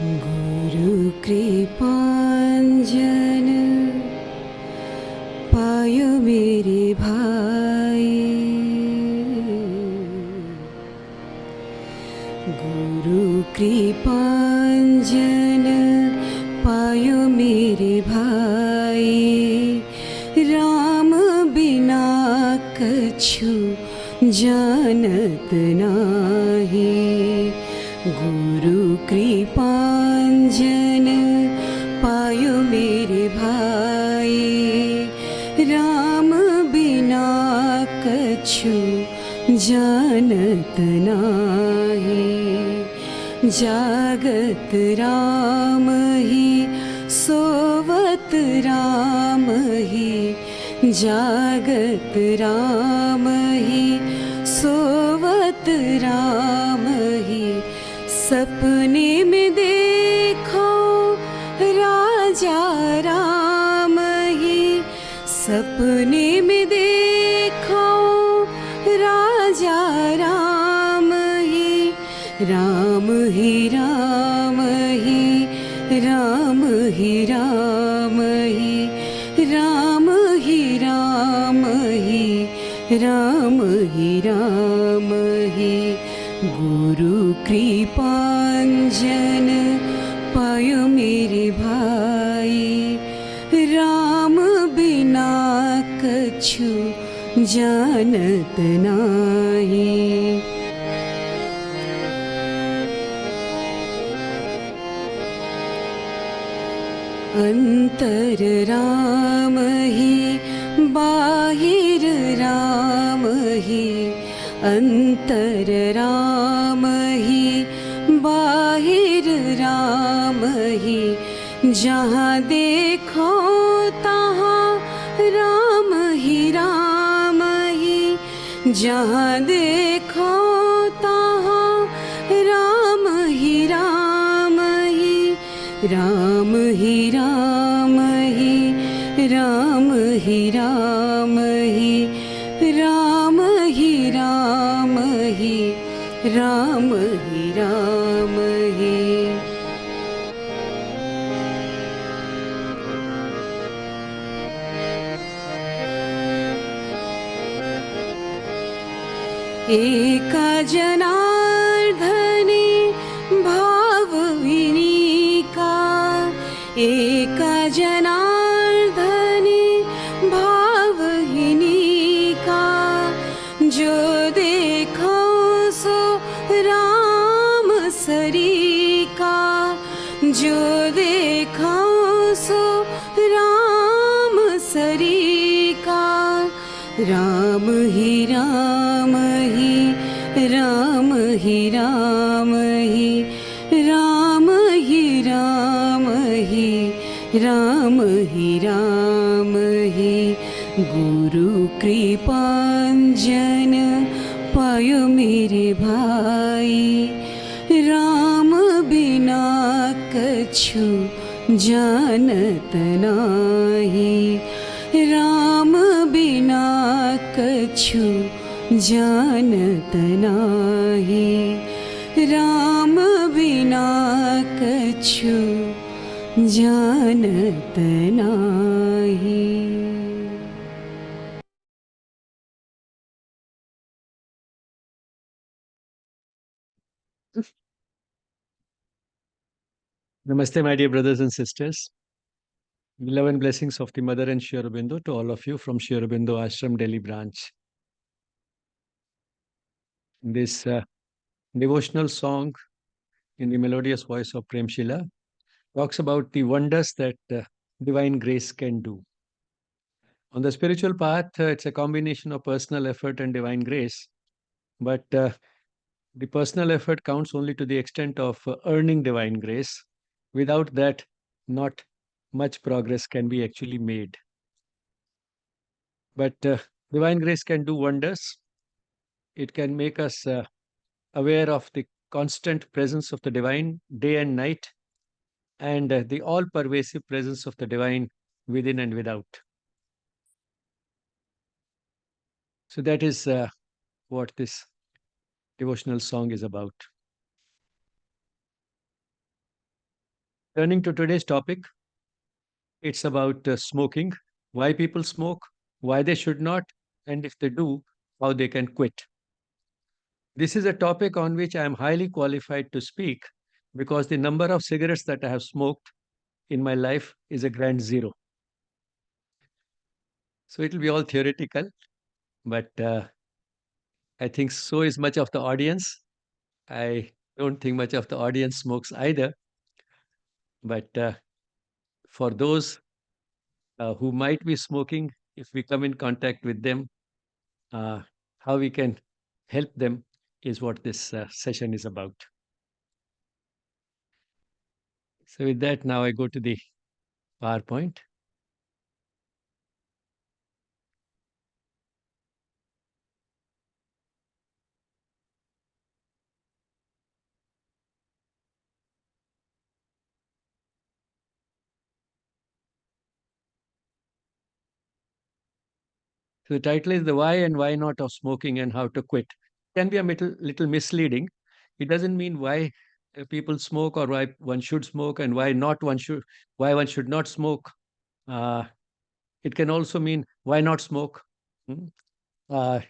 गुरु कृपांजन पायो मेरे भाई। गुरु कृपांजन पायो मेरे भाई। राम बिना कछु जानत नाही। गुरु कृपांजन पायो मेरे भाई। राम बिना कछु जानत नाही। जागत राम ही सोवत राम ही। जागत राम ही सोवत राम ही। सपने में देखो राजा राम ही। सपने में देखो राजा राम ही। राम ही राम ही। राम ही राम ही। राम ही राम ही। राम ही राम ही। गुरु कृपांजन पायो मेरे भाई। राम बिना कछु जानत नाही। अंतर राम ही बाहिर राम ही। अंतर राम ही बाहिर राम ही। जहाँ देखो तहाँ राम ही राम ही। जहाँ देखो तहाँ राम ही राम ही। राम ही राम ही। राम ही राम ही। राम ही राम ही। राम ही राम ही। एका जनार्दने भाव विनीका। एका जनार्दने भाव विनीका। जो देखो सो राम सरीका। जो देखो सो राम सरीका। राम ही राम ही। राम ही राम ही। राम ही राम ही। राम ही राम ही। गुरु कृपांजन पायो मेरे भाई। राम बिना कछु जानत नाही। राम बिना कछु जानत नाही। राम बिना कछु जानत नाही। Namaste, my dear brothers and sisters. Love and blessings of the Mother and Sri Aurobindo to all of you from Sri Aurobindo Ashram, Delhi branch. This devotional song in the melodious voice of Prem Shila talks about the wonders that divine grace can do. On the spiritual path, it's a combination of personal effort and divine grace, but the personal effort counts only to the extent of earning divine grace. Without that, not much progress can be actually made. But divine grace can do wonders. It can make us aware of the constant presence of the divine day and night, and the all pervasive presence of the divine within and without. So, that is what this devotional song is about. Turning to today's topic, it's about smoking, why people smoke, why they should not, and if they do, how they can quit. This is a topic on which I am highly qualified to speak because the number of cigarettes that I have smoked in my life is a grand zero. So it will be all theoretical, but I think so is much of the audience. I don't think much of the audience smokes either, but for those who might be smoking, if we come in contact with them, uh, how we can help them is what this session is about. So, with that, now I go to the PowerPoint. So, the title is The Why and Why Not of Smoking and How to Quit. Can be a little misleading. It doesn't mean why people smoke or why one should smoke and why one should not smoke. Uh, it can also mean why not smoke, hmm?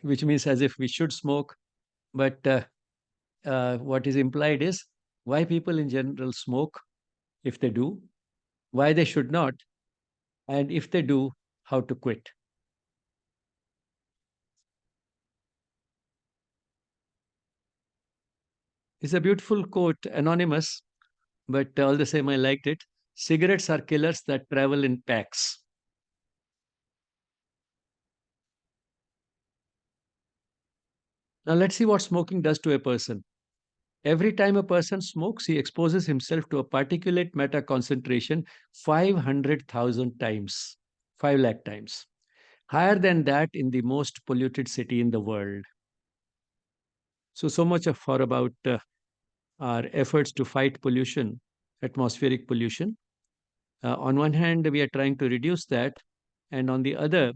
Which means as if we should smoke. But what is implied is why people in general smoke, if they do, why they should not, and if they do, how to quit. It's a beautiful quote, anonymous, but all the same, I liked it. Cigarettes are killers that travel in packs. Now, let's see what smoking does to a person. Every time a person smokes, he exposes himself to a particulate matter concentration 500,000 times, 5 lakh times, higher than that in the most polluted city in the world. So much for about our efforts to fight pollution, atmospheric pollution. On one hand, we are trying to reduce that, and on the other,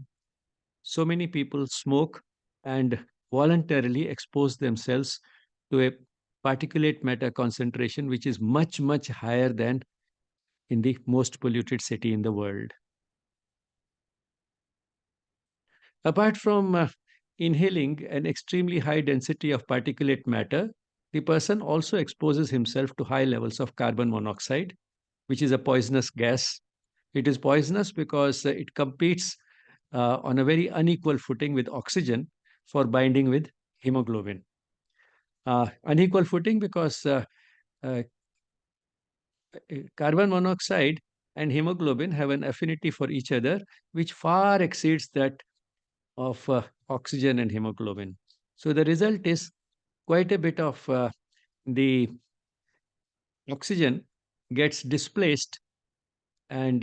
so many people smoke and voluntarily expose themselves to a particulate matter concentration which is much, much higher than in the most polluted city in the world. Apart from inhaling an extremely high density of particulate matter, the person also exposes himself to high levels of carbon monoxide, which is a poisonous gas. It is poisonous because it competes on a very unequal footing with oxygen for binding with hemoglobin. Unequal footing because uh, carbon monoxide and hemoglobin have an affinity for each other, which far exceeds that of oxygen and hemoglobin. So the result is quite a bit of the oxygen gets displaced and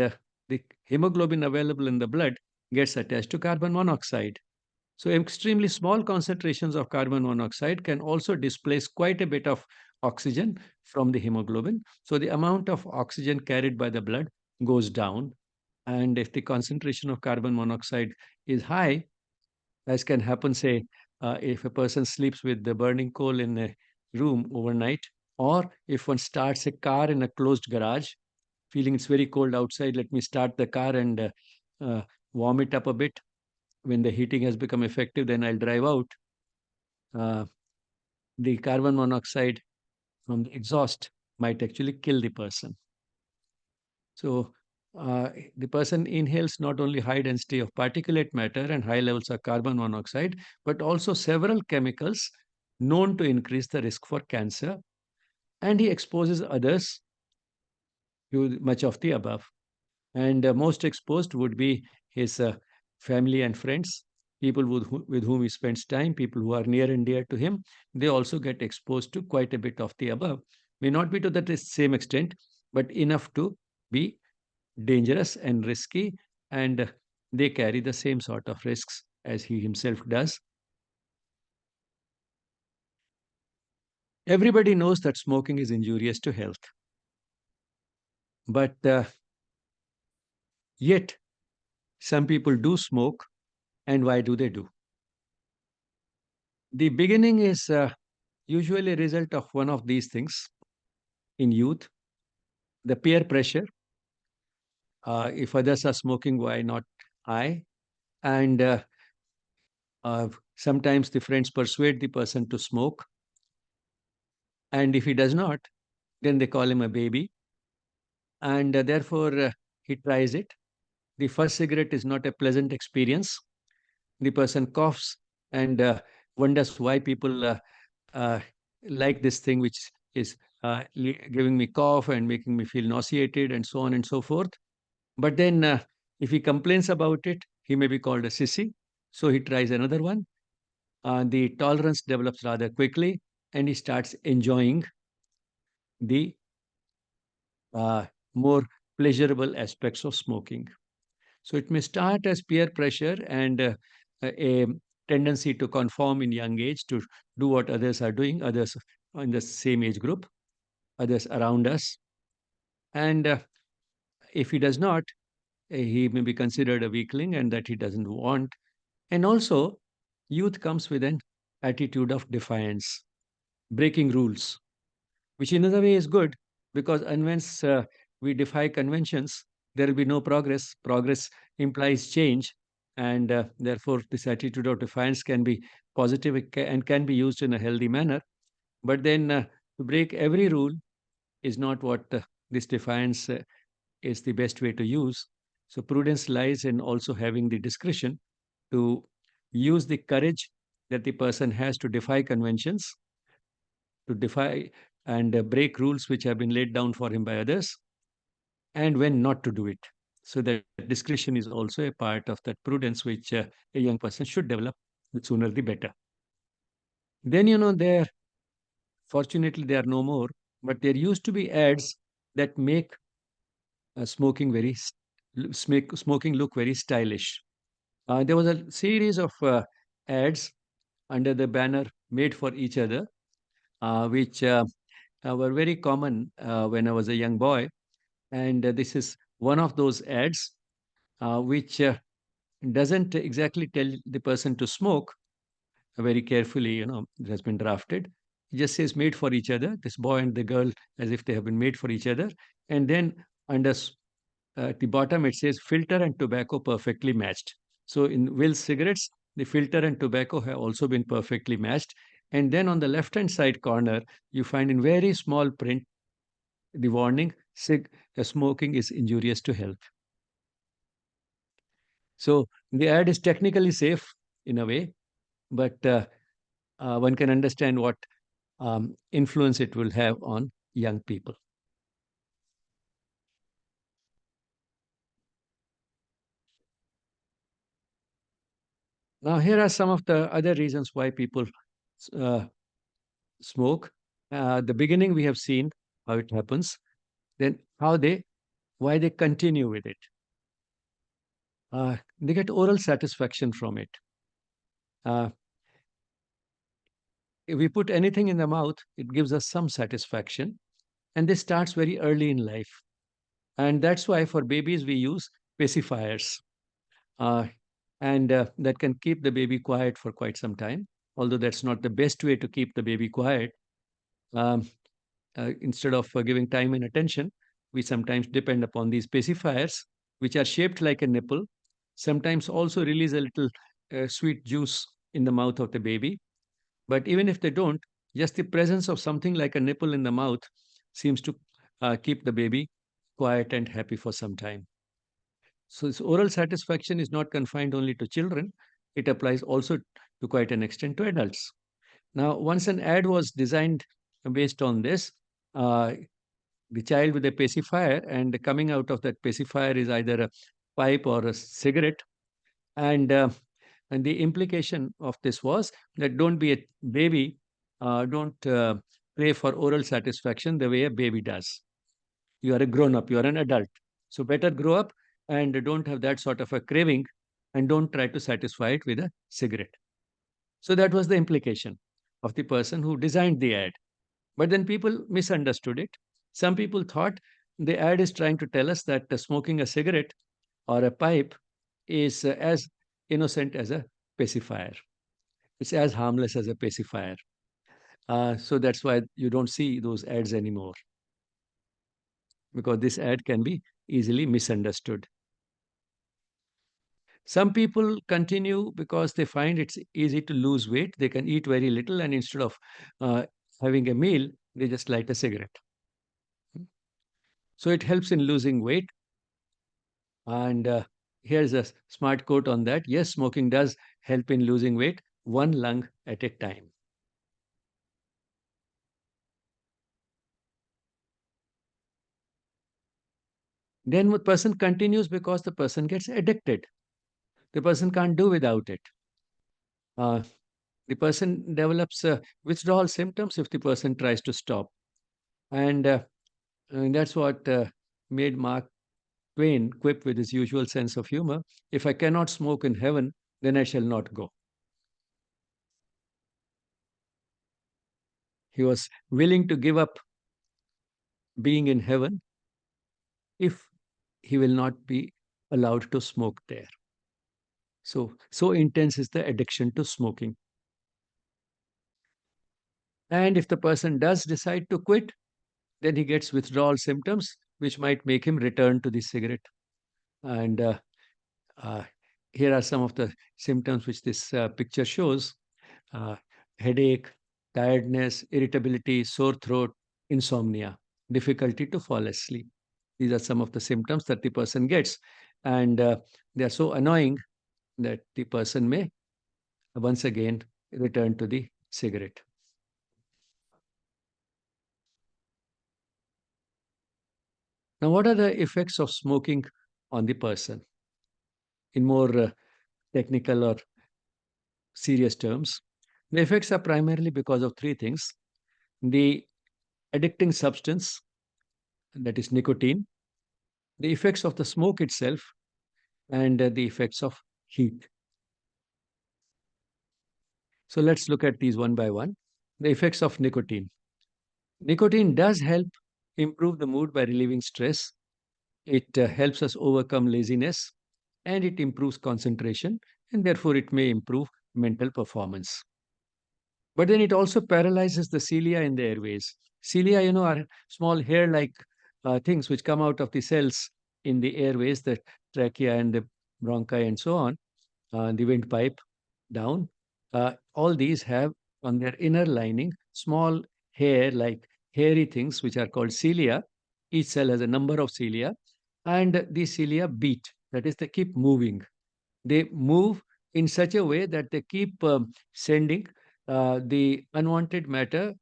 the hemoglobin available in the blood gets attached to carbon monoxide. So extremely small concentrations of carbon monoxide can also displace quite a bit of oxygen from the hemoglobin. So the amount of oxygen carried by the blood goes down. And if the concentration of carbon monoxide is high, as can happen, say, if a person sleeps with the burning coal in a room overnight, or if one starts a car in a closed garage, feeling it's very cold outside, let me start the car and uh, warm it up a bit. When the heating has become effective, then I'll drive out. Uh, the carbon monoxide from the exhaust might actually kill the person. So the person inhales not only high density of particulate matter and high levels of carbon monoxide, but also several chemicals known to increase the risk for cancer. And he exposes others to much of the above. And most exposed would be his family and friends, people with whom he spends time, people who are near and dear to him. They also get exposed to quite a bit of the above. May not be to the same extent, but enough to be dangerous and risky, and they carry the same sort of risks as he himself does. Everybody knows that smoking is injurious to health, but yet some people do smoke. And why do they do? The beginning is usually a result of one of these things in youth. the peer pressure. If others are smoking, why not I? And sometimes the friends persuade the person to smoke. And if he does not, then they call him a baby. And therefore, he tries it. The first cigarette is not a pleasant experience. The person coughs and wonders why people uh, like this thing, which is giving me cough and making me feel nauseated and so on and so forth. But then, if he complains about it, he may be called a sissy. So he tries another one. The tolerance develops rather quickly, and he starts enjoying the uh, more pleasurable aspects of smoking. So it may start as peer pressure and a tendency to conform in young age to do what others are doing, others in the same age group, others around us. And if he does not, he may be considered a weakling and that he doesn't want. And also, youth comes with an attitude of defiance, breaking rules, which in another way is good because unless we defy conventions, there will be no progress. Progress implies change, and therefore, this attitude of defiance can be positive and can be used in a healthy manner. But then, to break every rule is not what this defiance is the best way to use. So, prudence lies in also having the discretion to use the courage that the person has to defy conventions, to defy and break rules which have been laid down for him by others, and when not to do it. So that discretion is also a part of that prudence which a young person should develop. The sooner the better. Then, there, fortunately, there are no more, but there used to be ads that make smoking smoking look very stylish. There was a series of ads under the banner made for each other, which were very common when I was a young boy. And this is one of those ads which doesn't exactly tell the person to smoke very carefully, it has been drafted. It just says made for each other, this boy and the girl, as if they have been made for each other. And then under at the bottom, it says filter and tobacco perfectly matched. So in Will's cigarettes, the filter and tobacco have also been perfectly matched. And then on the left hand side corner, you find in very small print the warning smoking is injurious to health. So the ad is technically safe in a way, but one can understand what influence it will have on young people. Now, here are some of the other reasons why people uh, smoke. The beginning we have seen how it happens, then why they continue with it. They get oral satisfaction from it. Uh, if we put anything in the mouth, it gives us some satisfaction, and this starts very early in life. And that's why for babies we use pacifiers, uh, and that can keep the baby quiet for quite some time. Although that's not the best way to keep the baby quiet. Um, instead of giving time and attention, we sometimes depend upon these pacifiers, which are shaped like a nipple, sometimes also release a little sweet juice in the mouth of the baby. But even if they don't, just the presence of something like a nipple in the mouth seems to keep the baby quiet and happy for some time. So, this oral satisfaction is not confined only to children, it applies also to quite an extent to adults. Now, once an ad was designed based on this, uh, the child with a pacifier, and coming out of that pacifier is either a pipe or a cigarette. And and the implication of this was that don't be a baby, don't pray for oral satisfaction the way a baby does. You are a grown up, you are an adult. So better grow up and don't have that sort of a craving, and don't try to satisfy it with a cigarette. So that was the implication of the person who designed the ad. But then people misunderstood it. Some people thought the ad is trying to tell us that smoking a cigarette or a pipe is as innocent as a pacifier. It's as harmless as a pacifier. So that's why you don't see those ads anymore. because this ad can be easily misunderstood. Some people continue because they find it's easy to lose weight. They can eat very little, and instead of uh, having a meal, they just light a cigarette. So it helps in losing weight. And here's a smart quote on that. Yes, smoking does help in losing weight, one lung at a time. Then the person continues because the person gets addicted. The person can't do without it. Uh, the person develops withdrawal symptoms if the person tries to stop. And that's what made Mark Twain quip with his usual sense of humor: if I cannot smoke in heaven, then I shall not go. He was willing to give up being in heaven if he will not be allowed to smoke there. So intense is the addiction to smoking. And if the person does decide to quit, then he gets withdrawal symptoms, which might make him return to the cigarette. And uh, here are some of the symptoms which this picture shows: uh, headache, tiredness, irritability, sore throat, insomnia, difficulty to fall asleep. These are some of the symptoms that the person gets. And they are so annoying that the person may once again return to the cigarette. Now, what are the effects of smoking on the person? In more technical or serious terms, the effects are primarily because of three things: the addicting substance, that is nicotine, the effects of the smoke itself, and the effects of heat. So let's look at these one by one. The effects of nicotine. Nicotine does help improve the mood by relieving stress. It helps us overcome laziness, and it improves concentration, and therefore it may improve mental performance. But then it also paralyzes the cilia in the airways. Cilia, are small hair-like things which come out of the cells in the airways, the trachea and the bronchi and so on, the windpipe down. All these have on their inner lining small hair-like hairy things which are called cilia. Each cell has a number of cilia, and these cilia beat. That is, they keep moving. They move in such a way that they keep sending the unwanted matter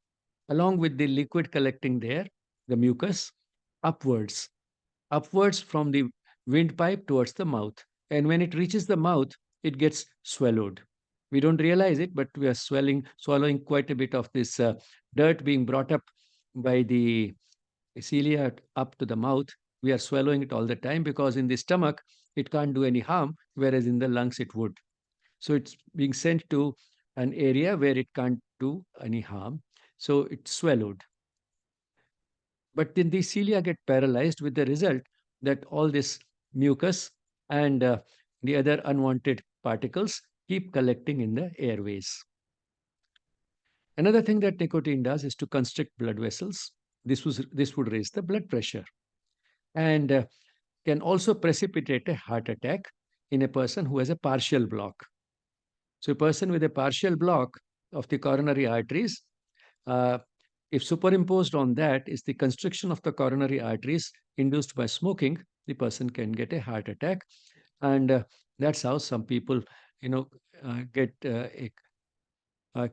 along with the liquid collecting there, the mucus, upwards, upwards from the windpipe towards the mouth. And when it reaches the mouth, it gets swallowed. We don't realize it, but we are swallowing quite a bit of this dirt being brought up by the cilia up to the mouth. We are swallowing it all the time because in the stomach, it can't do any harm, whereas in the lungs, it would. So it's being sent to an area where it can't do any harm. So it's swallowed. But then the cilia get paralyzed with the result that all this mucus and the other unwanted particles keep collecting in the airways. Another thing that nicotine does is to constrict blood vessels. This would raise the blood pressure and can also precipitate a heart attack in a person who has a partial block. So, a person with a partial block of the coronary arteries, uh, if superimposed on that is the constriction of the coronary arteries induced by smoking, the person can get a heart attack. And that's how some people, get a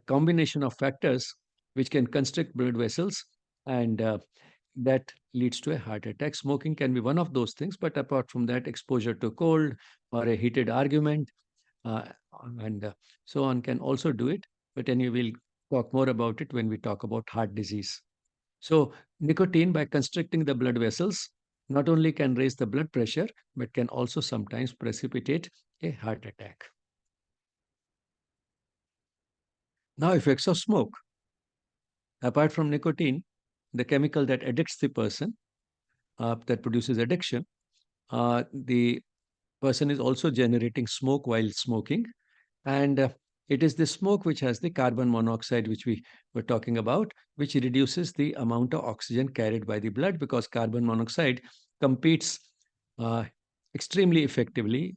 combination of factors which can constrict blood vessels, and that leads to a heart attack. Smoking can be one of those things, but apart from that, exposure to cold or a heated argument uh, and so on can also do it. But anyway, we'll talk more about it when we talk about heart disease. So, nicotine, by constricting the blood vessels, not only can raise the blood pressure, but can also sometimes precipitate a heart attack. Now, effects of smoke. Apart from nicotine, the chemical that addicts the person, that produces addiction, the person is also generating smoke while smoking. And It is the smoke which has the carbon monoxide, which we were talking about, which reduces the amount of oxygen carried by the blood, because carbon monoxide competes uh, extremely effectively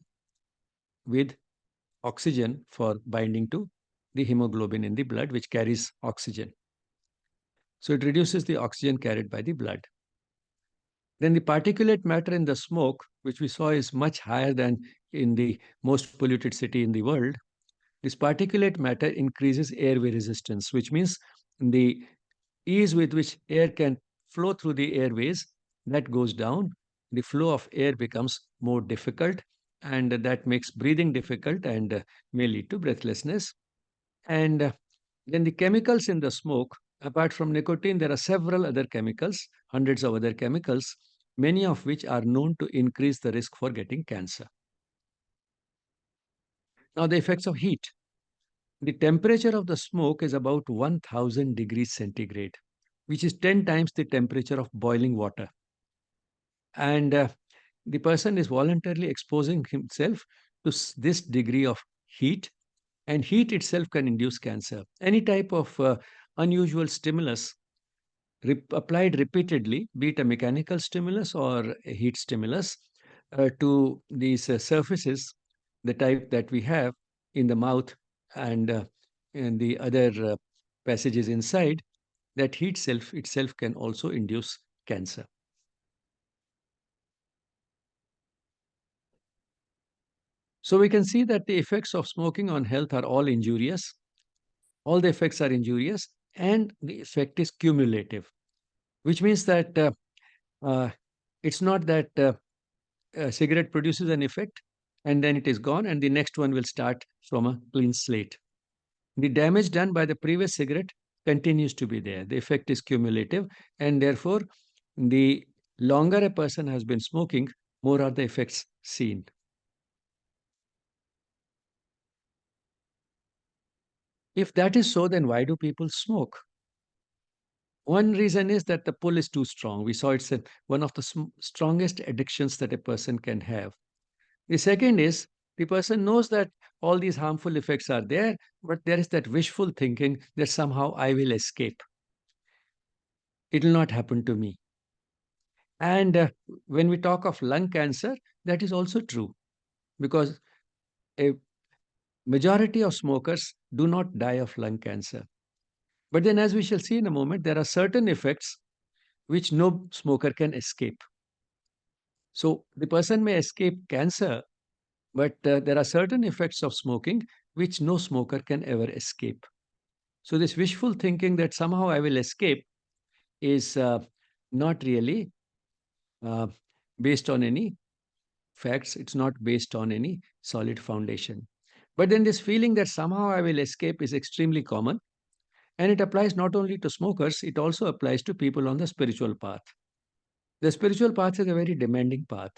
with oxygen for binding to the hemoglobin in the blood, which carries oxygen. So it reduces the oxygen carried by the blood. Then the particulate matter in the smoke, which we saw is much higher than in the most polluted city in the world. This particulate matter increases airway resistance, which means the ease with which air can flow through the airways, that goes down. The flow of air becomes more difficult, and that makes breathing difficult and may lead to breathlessness. And then the chemicals in the smoke, apart from nicotine, there are several other chemicals, hundreds of other chemicals, many of which are known to increase the risk for getting cancer. Now, the effects of heat. The temperature of the smoke is about 1000 degrees centigrade, which is 10 times the temperature of boiling water. And the person is voluntarily exposing himself to this degree of heat, and heat itself can induce cancer. Any type of unusual stimulus applied repeatedly, be it a mechanical stimulus or a heat stimulus, to these surfaces, the type that we have in the mouth and the other passages inside, that heat itself can also induce cancer. So we can see that the effects of smoking on health are all injurious. All the effects are injurious, and the effect is cumulative, which means that uh, it's not that a cigarette produces an effect and then it is gone and the next one will start from a clean slate. The damage done by the previous cigarette continues to be there. The effect is cumulative, and therefore, the longer a person has been smoking, more are the effects seen. If that is so, then why do people smoke? One reason is that the pull is too strong. We saw it's one of the strongest addictions that a person can have. The second is the person knows that all these harmful effects are there, but there is that wishful thinking that somehow I will escape. It will not happen to me. And when we talk of lung cancer, that is also true, because a majority of smokers do not die of lung cancer. But then, as we shall see in a moment, there are certain effects which no smoker can escape. So the person may escape cancer, but there are certain effects of smoking which no smoker can ever escape. So this wishful thinking that somehow I will escape is not really uh, based on any facts. It's not based on any solid foundation. But then this feeling that somehow I will escape is extremely common. And it applies not only to smokers, it also applies to people on the spiritual path. The spiritual path is a very demanding path.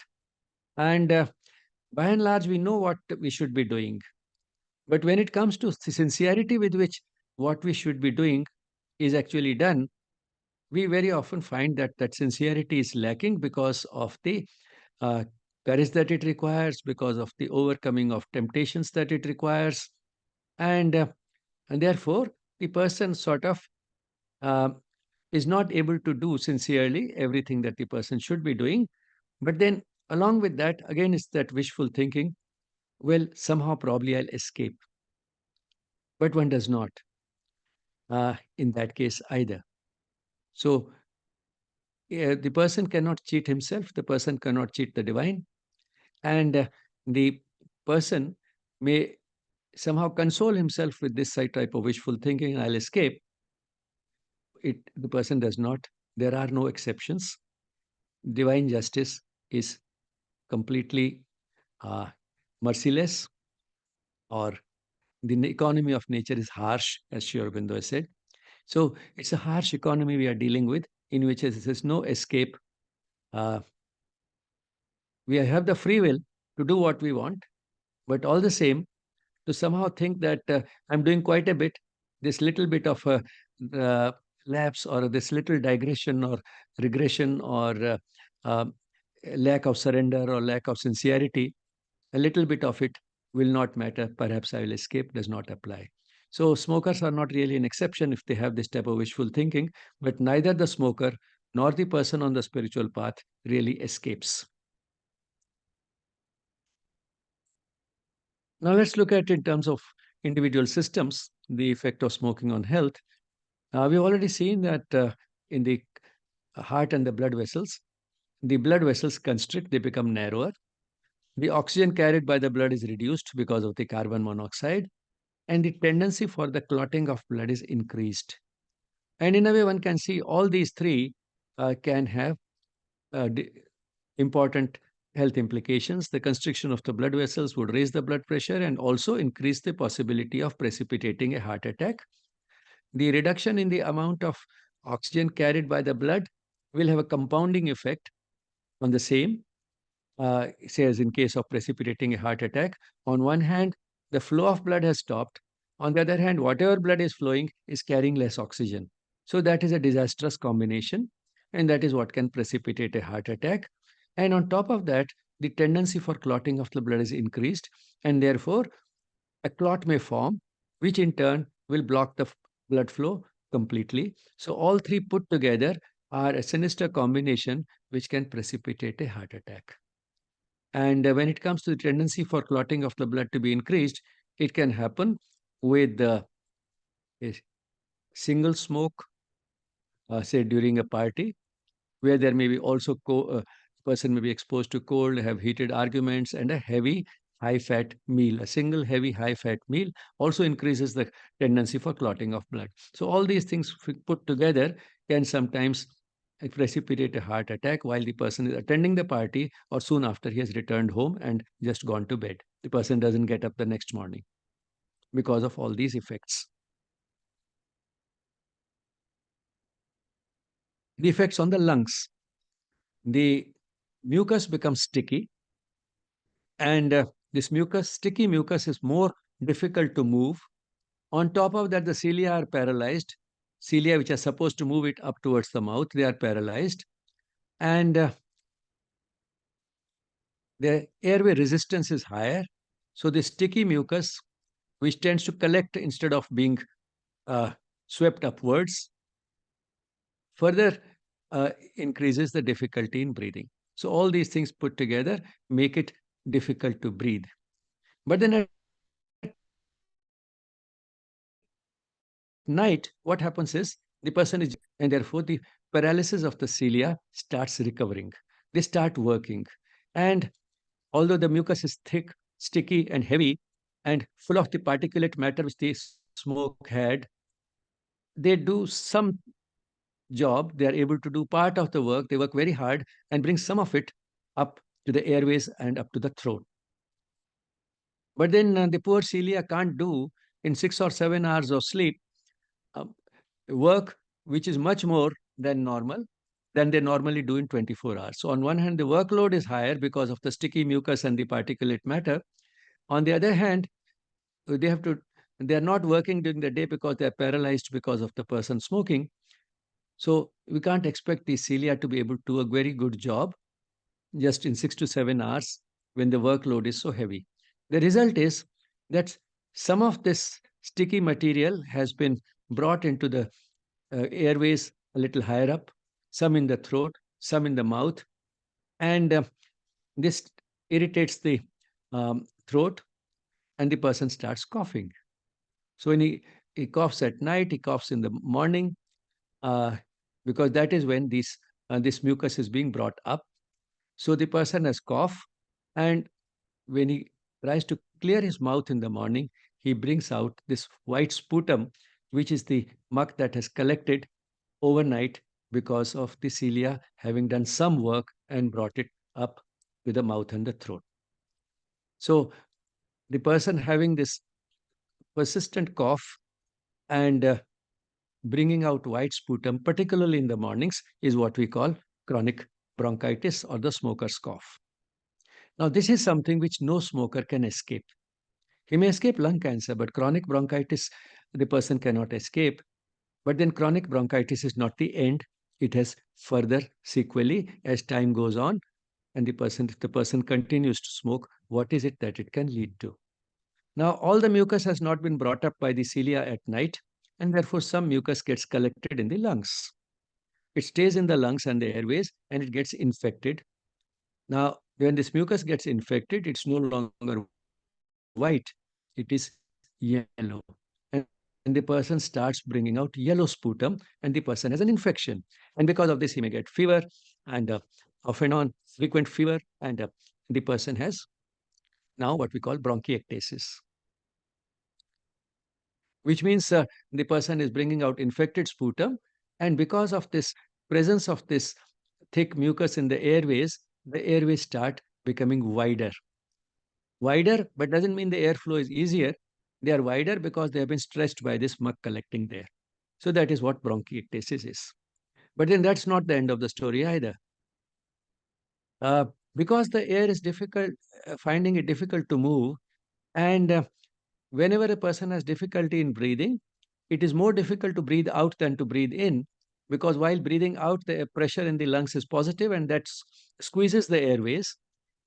And by and large, we know what we should be doing. But when it comes to the sincerity with which what we should be doing is actually done, we very often find that that sincerity is lacking because of the uh, courage that it requires, because of the overcoming of temptations that it requires, and and therefore the person sort of uh, is not able to do sincerely everything that the person should be doing. But then along with that, again, is that wishful thinking, well, somehow probably I'll escape. But one does not in that case either. So the person cannot cheat himself, the person cannot cheat the divine, and the person may somehow console himself with this type of wishful thinking, I'll escape. The person does not. There are no exceptions. Divine justice is completely uh, merciless, or the economy of nature is harsh, as Sri Aurobindo has said. So it's a harsh economy we are dealing with, in which there is no escape. Uh, we have the free will to do what we want, but all the same, to somehow think that I'm doing quite a bit, this little bit of a uh, lapse or this little digression or regression or uh, lack of surrender or lack of sincerity, a little bit of it will not matter, perhaps I will escape, does not apply. So smokers are not really an exception if they have this type of wishful thinking, but neither the smoker nor the person on the spiritual path really escapes. Now let's look at in terms of individual systems, the effect of smoking on health. We've already seen that in the heart and the blood vessels constrict, they become narrower. The oxygen carried by the blood is reduced because of the carbon monoxide, and the tendency for the clotting of blood is increased. And in a way, one can see all these three can have d- important health implications. The constriction of the blood vessels would raise the blood pressure and also increase the possibility of precipitating a heart attack. The reduction in the amount of oxygen carried by the blood will have a compounding effect on the same, say as in case of precipitating a heart attack. On one hand, the flow of blood has stopped. On the other hand, whatever blood is flowing is carrying less oxygen. So that is a disastrous combination, and that is what can precipitate a heart attack. And on top of that, the tendency for clotting of the blood is increased, and therefore a clot may form, which in turn will block the blood flow completely. So all three put together are a sinister combination which can precipitate a heart attack. And when it comes to the tendency for clotting of the blood to be increased, it can happen with a single smoke, say during a party, where there may be also person may be exposed to cold, have heated arguments, and a heavy high-fat meal. A single heavy high-fat meal also increases the tendency for clotting of blood. So all these things put together can sometimes precipitate a heart attack while the person is attending the party or soon after he has returned home and just gone to bed. The person doesn't get up the next morning because of all these effects. The effects on the lungs. The mucus becomes sticky, and this sticky mucus is more difficult to move. On top of that, the cilia are paralyzed. Cilia, which are supposed to move it up towards the mouth, they are paralyzed. And the airway resistance is higher. So the sticky mucus, which tends to collect instead of being uh, swept upwards, further increases the difficulty in breathing. So all these things put together make it difficult to breathe. But then at night, what happens is the person is, and therefore the paralysis of the cilia starts recovering. They start working. And although the mucus is thick, sticky, and heavy, and full of the particulate matter which the smoke had, they do some job. They are able to do part of the work. They work very hard and bring some of it up to the airways and up to the throat. But then the poor cilia can't do in 6 or 7 hours of sleep uh, work which is much more than normal than they normally do in 24 hours. So on one hand, the workload is higher because of the sticky mucus and the particulate matter. On the other hand, they have to they are not working during the day because they are paralyzed because of the person smoking. So we can't expect the cilia to be able to do a very good job just in 6 to 7 hours when the workload is so heavy. The result is that some of this sticky material has been brought into the airways a little higher up, some in the throat, some in the mouth, and this irritates the throat, and the person starts coughing. So when he coughs at night, he coughs in the morning, uh, because that is when this mucus is being brought up. So the person has cough, and when he tries to clear his mouth in the morning, he brings out this white sputum, which is the muck that has collected overnight because of the cilia having done some work and brought it up to the mouth and the throat. So the person having this persistent cough and bringing out white sputum, particularly in the mornings, is what we call chronic bronchitis or the smoker's cough. Now, this is something which no smoker can escape. He may escape lung cancer, but chronic bronchitis, the person cannot escape. But then chronic bronchitis is not the end. It has further sequelae as time goes on. And if the person continues to smoke, what is it that it can lead to? Now, all the mucus has not been brought up by the cilia at night, and therefore some mucus gets collected in the lungs. It stays in the lungs and the airways, and it gets infected. Now, when this mucus gets infected, it's no longer white, it is yellow. And the person starts bringing out yellow sputum, and the person has an infection. And because of this, he may get fever and off and on, frequent fever, and the person has now what we call bronchiectasis, which means the person is bringing out infected sputum. And because of this presence of this thick mucus in the airways start becoming wider. Wider, but doesn't mean the airflow is easier. They are wider because they have been stressed by this muck collecting there. So that is what bronchiectasis is. But then that's not the end of the story either. Uh, because the air is difficult, finding it difficult to move, and whenever a person has difficulty in breathing, it is more difficult to breathe out than to breathe in, because while breathing out, the pressure in the lungs is positive, and that squeezes the airways.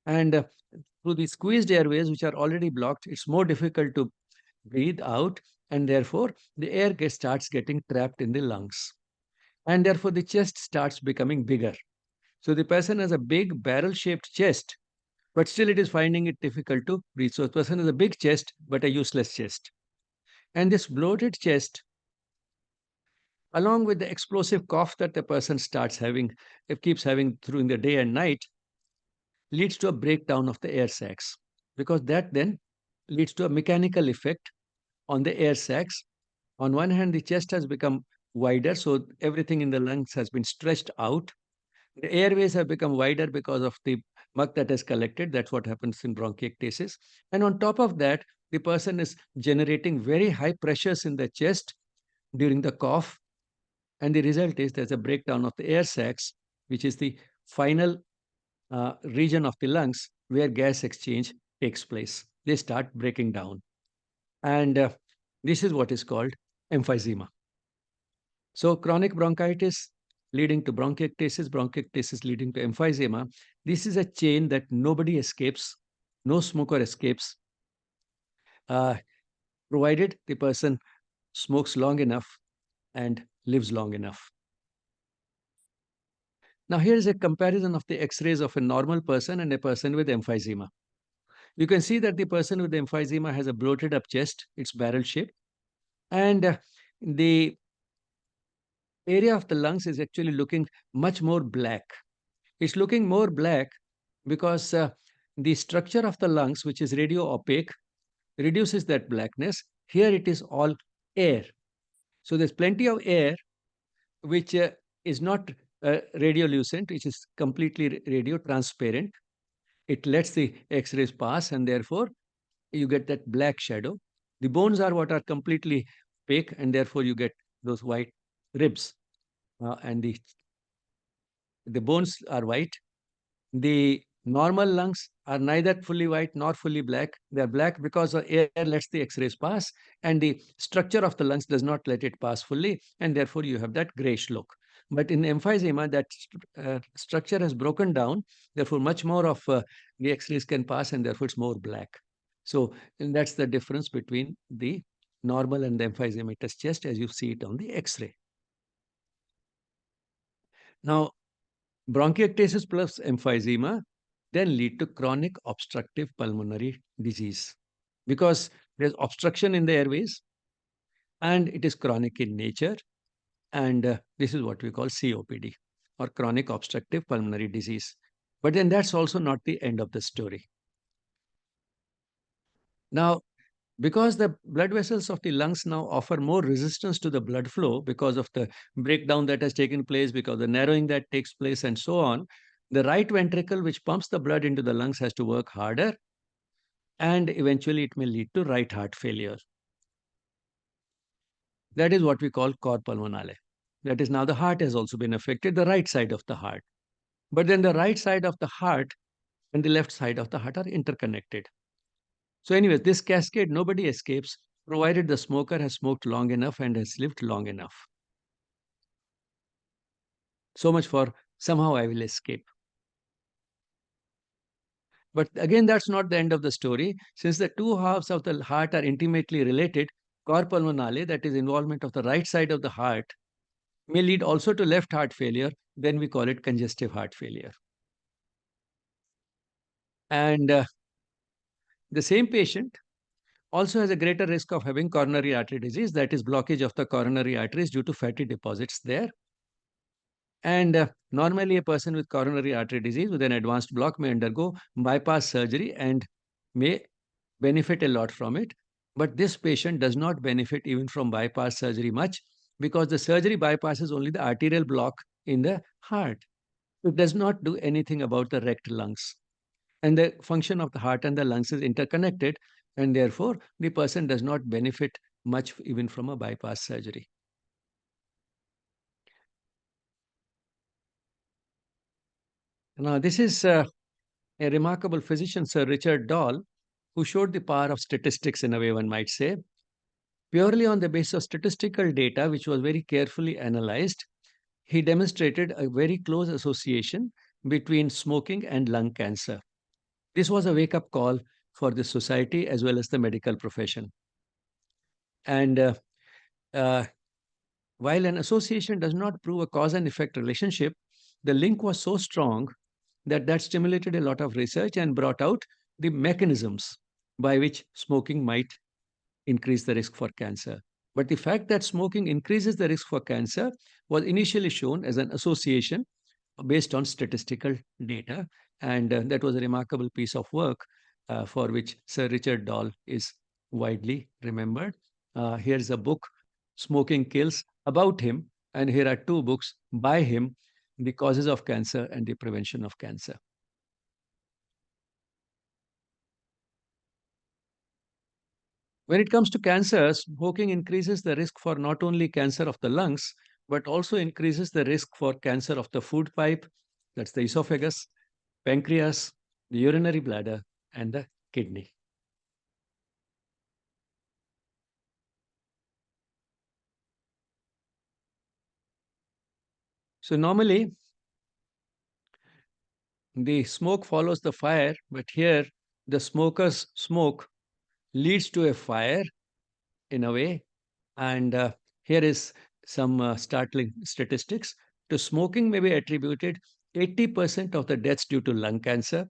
And through the squeezed airways, which are already blocked, it's more difficult to breathe out, and therefore the air starts getting trapped in the lungs. And therefore the chest starts becoming bigger. So the person has a big barrel-shaped chest, but still it is finding it difficult to breathe. So the person has a big chest, but a useless chest. And this bloated chest, along with the explosive cough that the person starts having, it keeps having through the day and night, leads to a breakdown of the air sacs, because that then leads to a mechanical effect on the air sacs. On one hand, the chest has become wider, so everything in the lungs has been stretched out. The airways have become wider because of the muck that has collected. That's what happens in bronchiectasis. And on top of that, the person is generating very high pressures in the chest during the cough. And the result is there's a breakdown of the air sacs, which is the final region of the lungs where gas exchange takes place. They start breaking down. And this is what is called emphysema. So chronic bronchitis leading to bronchiectasis leading to emphysema. This is a chain that nobody escapes, no smoker escapes, uh, provided the person smokes long enough and lives long enough. Now here is a comparison of the X-rays of a normal person and a person with emphysema. You can see that the person with emphysema has a bloated up chest, it's barrel shaped, and the area of the lungs is actually looking much more black. It's looking more black because the structure of the lungs, which is radio opaque, reduces that blackness. Here it is all air. So there's plenty of air, which is not radiolucent, which is completely radio transparent. It lets the X-rays pass, and therefore you get that black shadow. The bones are what are completely opaque, and therefore you get those white ribs. And the bones are white. The normal lungs are neither fully white nor fully black. They are black because the air lets the X-rays pass, and the structure of the lungs does not let it pass fully, and therefore you have that grayish look. But in emphysema, that structure has broken down, therefore much more of the X-rays can pass, and therefore it's more black. So and that's the difference between the normal and the emphysematous chest as you see it on the X-ray. Now, bronchiectasis plus emphysema then lead to chronic obstructive pulmonary disease, because there's obstruction in the airways and it is chronic in nature, and this is what we call COPD, or chronic obstructive pulmonary disease. But then that's also not the end of the story. Now, because the blood vessels of the lungs now offer more resistance to the blood flow because of the breakdown that has taken place, because the narrowing that takes place and so on, the right ventricle, which pumps the blood into the lungs, has to work harder, and eventually it may lead to right heart failure. That is what we call cor pulmonale. That is, now the heart has also been affected, the right side of the heart. But then the right side of the heart and the left side of the heart are interconnected. So anyways, this cascade, nobody escapes, provided the smoker has smoked long enough and has lived long enough. So much for somehow I will escape. But again, that's not the end of the story. Since the two halves of the heart are intimately related, cor pulmonale, that is involvement of the right side of the heart, may lead also to left heart failure. Then we call it congestive heart failure. And the same patient also has a greater risk of having coronary artery disease, that is blockage of the coronary arteries due to fatty deposits there. And normally a person with coronary artery disease with an advanced block may undergo bypass surgery and may benefit a lot from it. But this patient does not benefit even from bypass surgery much, because the surgery bypasses only the arterial block in the heart. It does not do anything about the wrecked lungs. And the function of the heart and the lungs is interconnected, and therefore the person does not benefit much even from a bypass surgery. Now, this is a remarkable physician, Sir Richard Doll, who showed the power of statistics in a way, one might say. Purely on the basis of statistical data, which was very carefully analyzed, he demonstrated a very close association between smoking and lung cancer. This was a wake up call for the society as well as the medical profession. And uh, while an association does not prove a cause and effect relationship, the link was so strong that stimulated a lot of research and brought out the mechanisms by which smoking might increase the risk for cancer. But the fact that smoking increases the risk for cancer was initially shown as an association based on statistical data. And that was a remarkable piece of work for which Sir Richard Doll is widely remembered. Here's a book, Smoking Kills, about him. And here are two books by him, The Causes of Cancer and The Prevention of Cancer. When it comes to cancer, smoking increases the risk for not only cancer of the lungs, but also increases the risk for cancer of the food pipe, that's the esophagus, pancreas, the urinary bladder, and the kidney. So normally the smoke follows the fire, but here the smoker's smoke leads to a fire in a way. And here is some startling statistics. To smoking may be attributed 80% of the deaths due to lung cancer,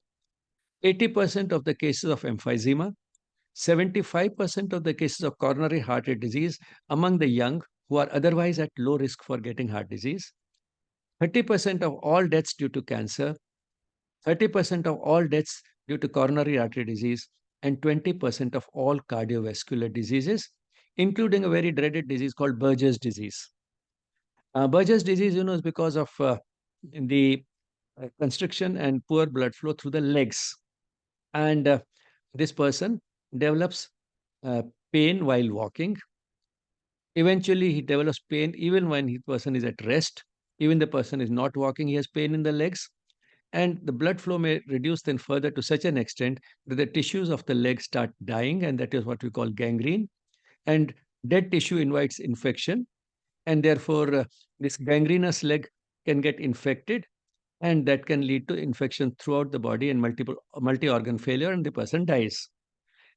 80% of the cases of emphysema, 75% of the cases of coronary heart disease among the young who are otherwise at low risk for getting heart disease, 30% of all deaths due to cancer, 30% of all deaths due to coronary artery disease, and 20% of all cardiovascular diseases, including a very dreaded disease called Berger's disease. Berger's disease, is because of the constriction and poor blood flow through the legs. And this person develops uh, pain while walking. Eventually, he develops pain even when the person is at rest. Even the person is not walking, he has pain in the legs. And the blood flow may reduce then further to such an extent that the tissues of the leg start dying, and that is what we call gangrene. And dead tissue invites infection, and therefore this gangrenous leg can get infected, and that can lead to infection throughout the body and multi-organ failure, and the person dies.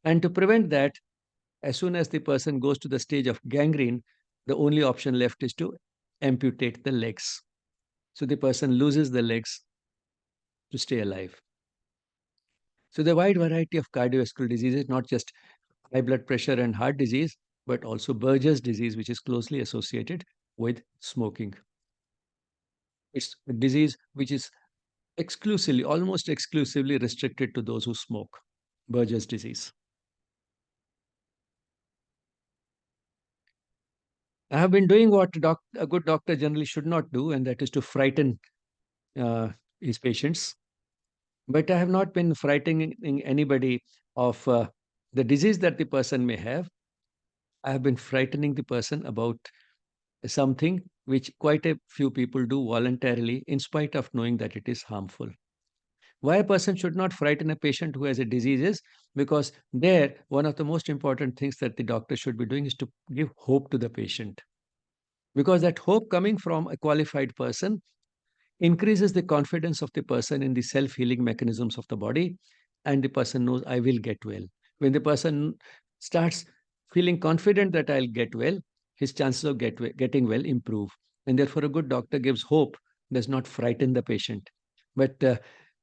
And to prevent that, as soon as the person goes to the stage of gangrene, the only option left is to amputate the legs. So the person loses the legs to stay alive. So the wide variety of cardiovascular diseases, not just high blood pressure and heart disease, but also Berger's disease, which is closely associated with smoking. It's a disease which is exclusively, almost exclusively restricted to those who smoke. Berger's disease. I have been doing what a good doctor generally should not do, and that is to frighten uh, his patients. But I have not been frightening anybody of the disease that the person may have. I have been frightening the person about something which quite a few people do voluntarily in spite of knowing that it is harmful. Why a person should not frighten a patient who has a disease is because there, one of the most important things that the doctor should be doing is to give hope to the patient. Because that hope coming from a qualified person increases the confidence of the person in the self-healing mechanisms of the body, and the person knows I will get well. When the person starts feeling confident that I'll get well, his chances of getting well improve. And therefore, a good doctor gives hope, does not frighten the patient. But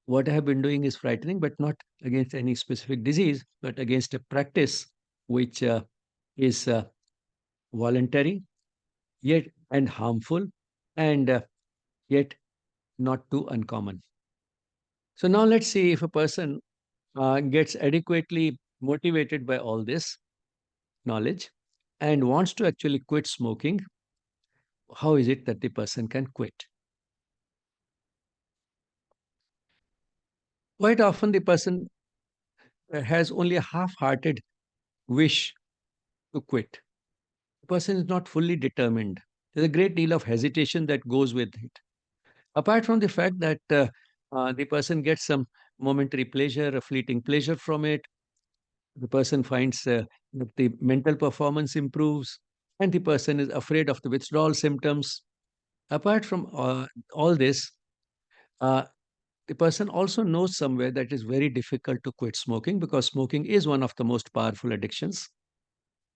what I have been doing is frightening, but not against any specific disease, but against a practice which is voluntary, yet and harmful, and yet not too uncommon. So now let's see if a person gets adequately motivated by all this knowledge and wants to actually quit smoking, how is it that the person can quit? Quite often, the person has only a half hearted wish to quit. The person is not fully determined. There's a great deal of hesitation that goes with it. Apart from the fact that the person gets some momentary pleasure, a fleeting pleasure from it, the person finds that the mental performance improves, and the person is afraid of the withdrawal symptoms. Apart from all this, uh, the person also knows somewhere that it is very difficult to quit smoking because smoking is one of the most powerful addictions.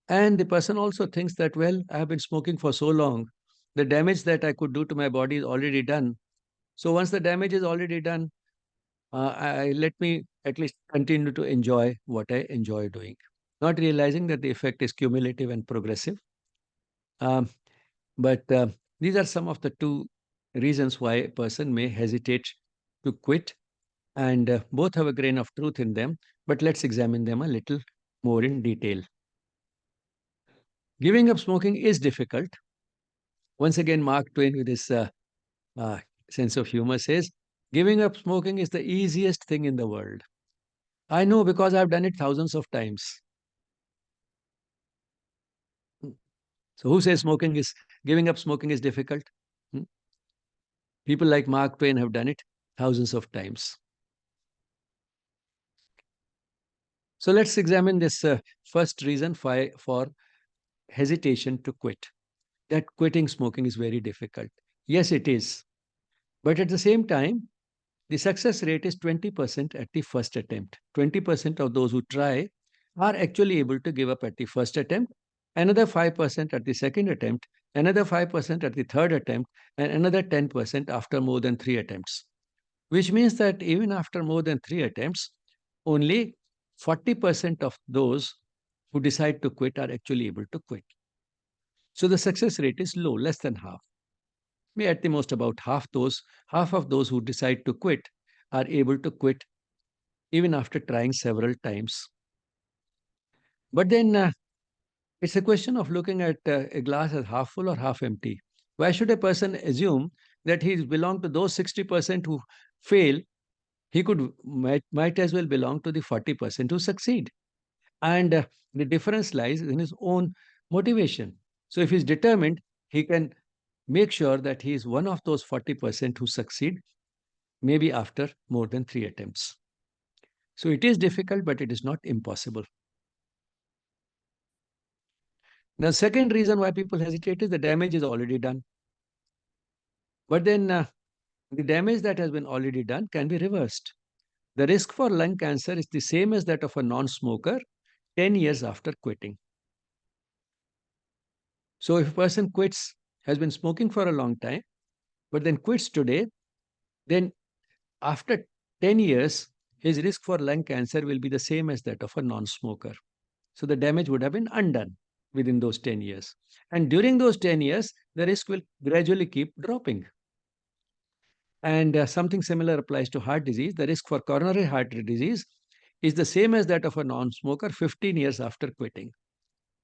And the person also thinks that, well, I have been smoking for so long, the damage that I could do to my body is already done. So once the damage is already done, let me at least continue to enjoy what I enjoy doing, not realizing that the effect is cumulative and progressive. Um, but these are some of the two reasons why a person may hesitate to quit, and both have a grain of truth in them. But let's examine them a little more in detail. Giving up smoking is difficult. Once again, Mark Twain, with his uh, sense of humor, says, giving up smoking is the easiest thing in the world. I know because I've done it thousands of times. Hmm. So who says smoking is giving up smoking is difficult? Hmm? People like Mark Twain have done it thousands of times. So let's examine this first reason for hesitation to quit. That quitting smoking is very difficult. Yes, it is. But at the same time, the success rate is 20% at the first attempt. 20% of those who try are actually able to give up at the first attempt, another 5% at the second attempt, another 5% at the third attempt, and another 10% after more than 3 attempts. Which means that even after more than 3 attempts, only 40% of those who decide to quit are actually able to quit. So the success rate is low, less than half. May at the most about half of those who decide to quit are able to quit even after trying several times. But then it's a question of looking at a glass as half full or half empty. Why should a person assume that he belongs to those 60% who fail? He might as well belong to the 40% who succeed. And the difference lies in his own motivation. So if he's determined, he can make sure that he is one of those 40% who succeed, maybe after more than 3 attempts. So it is difficult, but it is not impossible. The second reason why people hesitate is the damage is already done. But then the damage that has been already done can be reversed. The risk for lung cancer is the same as that of a non smoker 10 years after quitting. So if a person has been smoking for a long time, but then quits today, then after 10 years, his risk for lung cancer will be the same as that of a non smoker. So the damage would have been undone within those 10 years. And during those 10 years, the risk will gradually keep dropping. And something similar applies to heart disease. The risk for coronary heart disease is the same as that of a non smoker 15 years after quitting.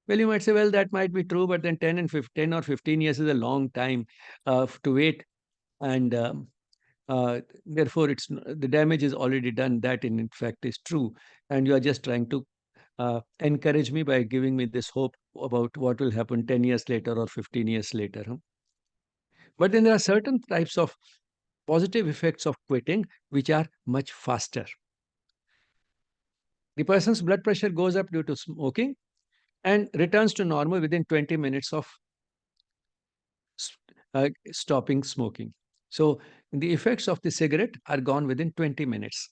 Well, you might say, well, that might be true, but then 10 or 15 years is a long time to wait. And therefore, the damage is already done. That, in fact, is true. And you are just trying to encourage me by giving me this hope about what will happen 10 years later or 15 years later. Huh? But then there are certain types of positive effects of quitting which are much faster. The person's blood pressure goes up due to smoking and returns to normal within 20 minutes of stopping smoking. So the effects of the cigarette are gone within 20 minutes.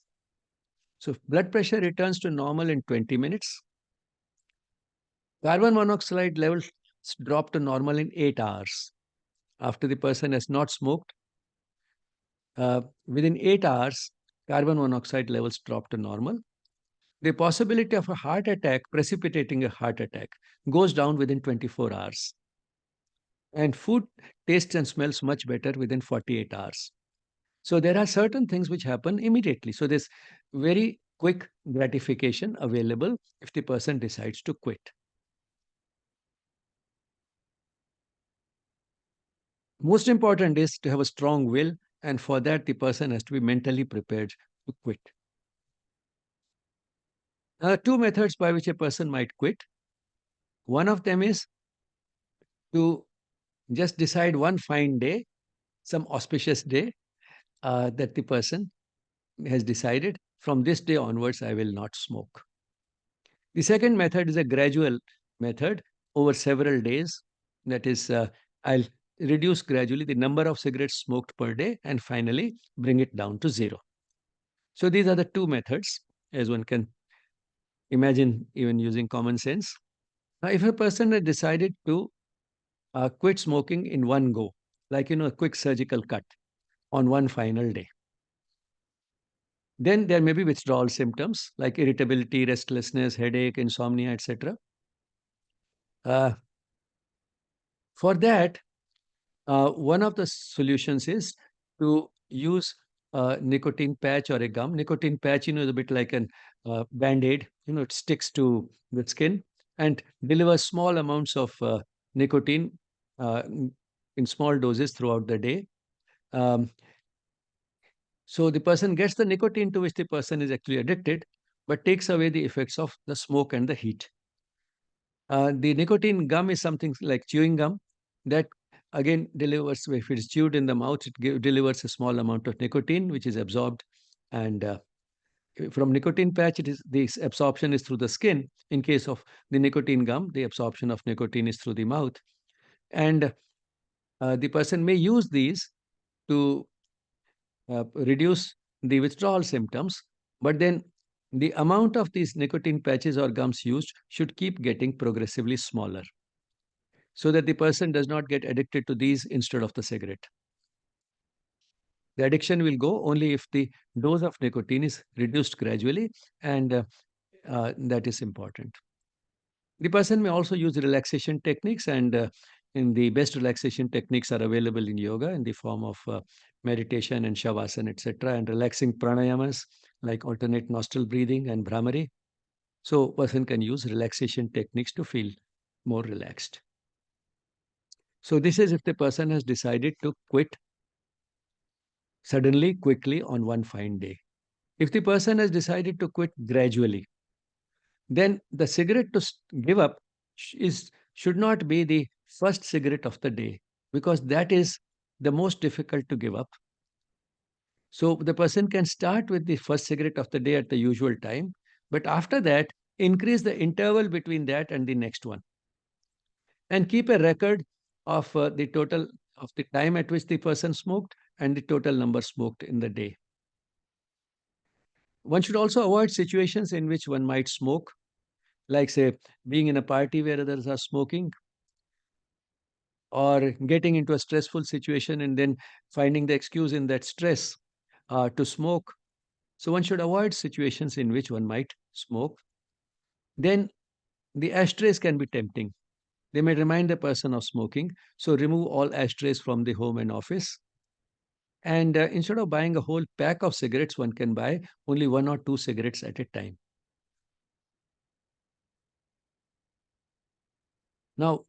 So blood pressure returns to normal in 20 minutes. Carbon monoxide levels drop to normal in 8 hours. After the person has not smoked, within 8 hours, carbon monoxide levels drop to normal. The possibility of a heart attack, precipitating a heart attack, goes down within 24 hours. And food tastes and smells much better within 48 hours. So there are certain things which happen immediately. So there's very quick gratification available if the person decides to quit. Most important is to have a strong will, and for that the person has to be mentally prepared to quit. There are two methods by which a person might quit. One of them is to just decide one fine day, some auspicious day, that the person has decided from this day onwards I will not smoke. The second method is a gradual method over several days. That is, I'll reduce gradually the number of cigarettes smoked per day and finally bring it down to zero. So these are the two methods, as one can imagine, even using common sense. Now, if a person has decided to quit smoking in one go, like a quick surgical cut on one final day, then there may be withdrawal symptoms like irritability, restlessness, headache, insomnia, etc. Uh, for that, one of the solutions is to use a nicotine patch or a gum. Nicotine patch, is a bit like an band-aid. It sticks to the skin and delivers small amounts of nicotine uh, in small doses throughout the day. Um, so the person gets the nicotine to which the person is actually addicted, but takes away the effects of the smoke and the heat. The nicotine gum is something like chewing gum that again delivers, if it is chewed in the mouth, it delivers a small amount of nicotine which is absorbed. And from nicotine patch, this absorption is through the skin. In case of the nicotine gum, the absorption of nicotine is through the mouth. And the person may use these to reduce the withdrawal symptoms, but then the amount of these nicotine patches or gums used should keep getting progressively smaller, so that the person does not get addicted to these instead of the cigarette. The addiction will go only if the dose of nicotine is reduced gradually, and that is important. The person may also use relaxation techniques, and in the best relaxation techniques are available in yoga in the form of meditation and shavasana, etc., and relaxing pranayamas like alternate nostril breathing and Brahmari. So person can use relaxation techniques to feel more relaxed. So this is if the person has decided to quit suddenly, quickly on one fine day. If the person has decided to quit gradually, then the cigarette to give up should not be the first cigarette of the day, because that is the most difficult to give up. So the person can start with the first cigarette of the day at the usual time, but after that, increase the interval between that and the next one, and keep a record of the total of the time at which the person smoked and the total number smoked in the day. One should also avoid situations in which one might smoke, like, say, being in a party where others are smoking, or getting into a stressful situation and then finding the excuse in that stress to smoke. So one should avoid situations in which one might smoke. Then the ashtrays can be tempting. They may remind the person of smoking. So remove all ashtrays from the home and office. And instead of buying a whole pack of cigarettes, one can buy only one or two cigarettes at a time. Now,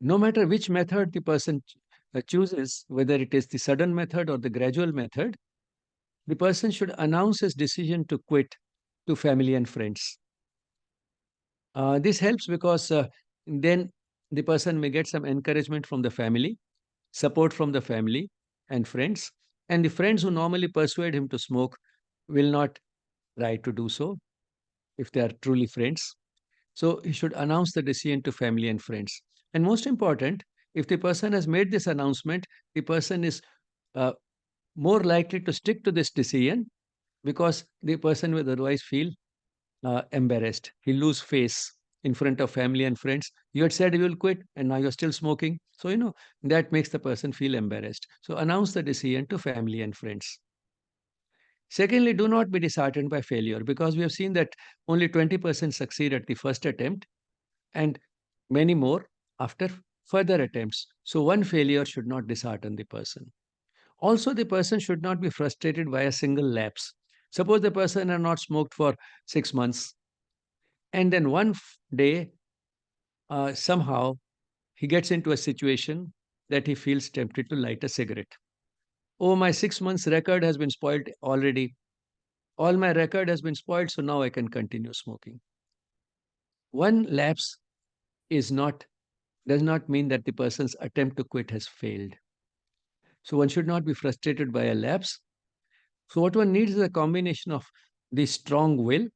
no matter which method the person chooses, whether it is the sudden method or the gradual method, the person should announce his decision to quit to family and friends. This helps because then the person may get some encouragement from the family, support from the family and friends, and the friends who normally persuade him to smoke will not try to do so if they are truly friends. So he should announce the decision to family and friends. And most important, if the person has made this announcement, the person is uh, more likely to stick to this decision, because the person will otherwise feel embarrassed. He'll lose face in front of family and friends. You had said you will quit, and now you're still smoking. So, that makes the person feel embarrassed. So, announce the decision to family and friends. Secondly, do not be disheartened by failure, because we have seen that only 20% succeed at the first attempt and many more after further attempts. So, one failure should not dishearten the person. Also, the person should not be frustrated by a single lapse. Suppose the person had not smoked for 6 months, and then day, somehow, he gets into a situation that he feels tempted to light a cigarette. Oh, my 6 months record has been spoiled already. All my record has been spoiled, so now I can continue smoking. One lapse is not does not mean that the person's attempt to quit has failed. So one should not be frustrated by a lapse. So what one needs is a combination of the strong will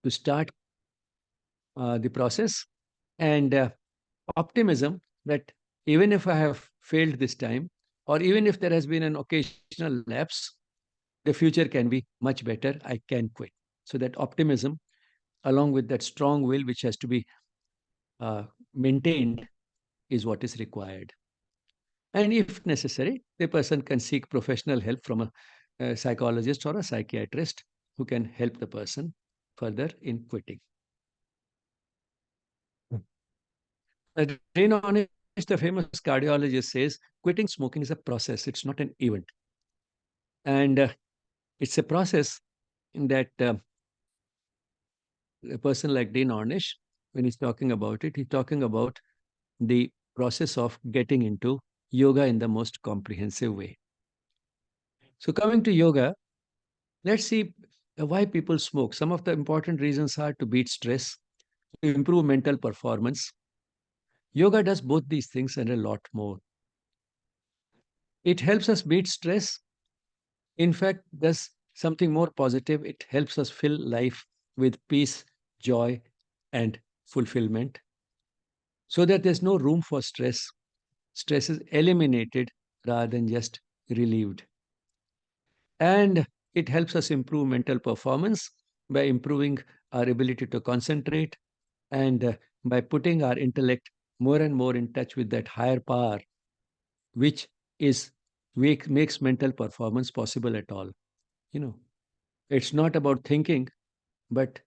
to start the process and optimism that even if I have failed this time, or even if there has been an occasional lapse, the future can be much better. I can quit. So that optimism, along with that strong will, which has to be uh, maintained, is what is required. And if necessary, the person can seek professional help from a psychologist or a psychiatrist who can help the person further in quitting. Ray Nornish, the famous cardiologist, says quitting smoking is a process, it's not an event. And it's a process in that a person like Dean Ornish, when he's talking about it, he's talking about the process of getting into yoga in the most comprehensive way. So, coming to yoga, let's see why people smoke. Some of the important reasons are to beat stress, to improve mental performance. Yoga does both these things and a lot more. It helps us beat stress. In fact, does something more positive. It helps us fill life with peace, joy, and fulfillment so that there's no room for stress. Stress is eliminated rather than just relieved. And it helps us improve mental performance by improving our ability to concentrate and by putting our intellect more and more in touch with that higher power, which is makes mental performance possible at all. You know, it's not about thinking, but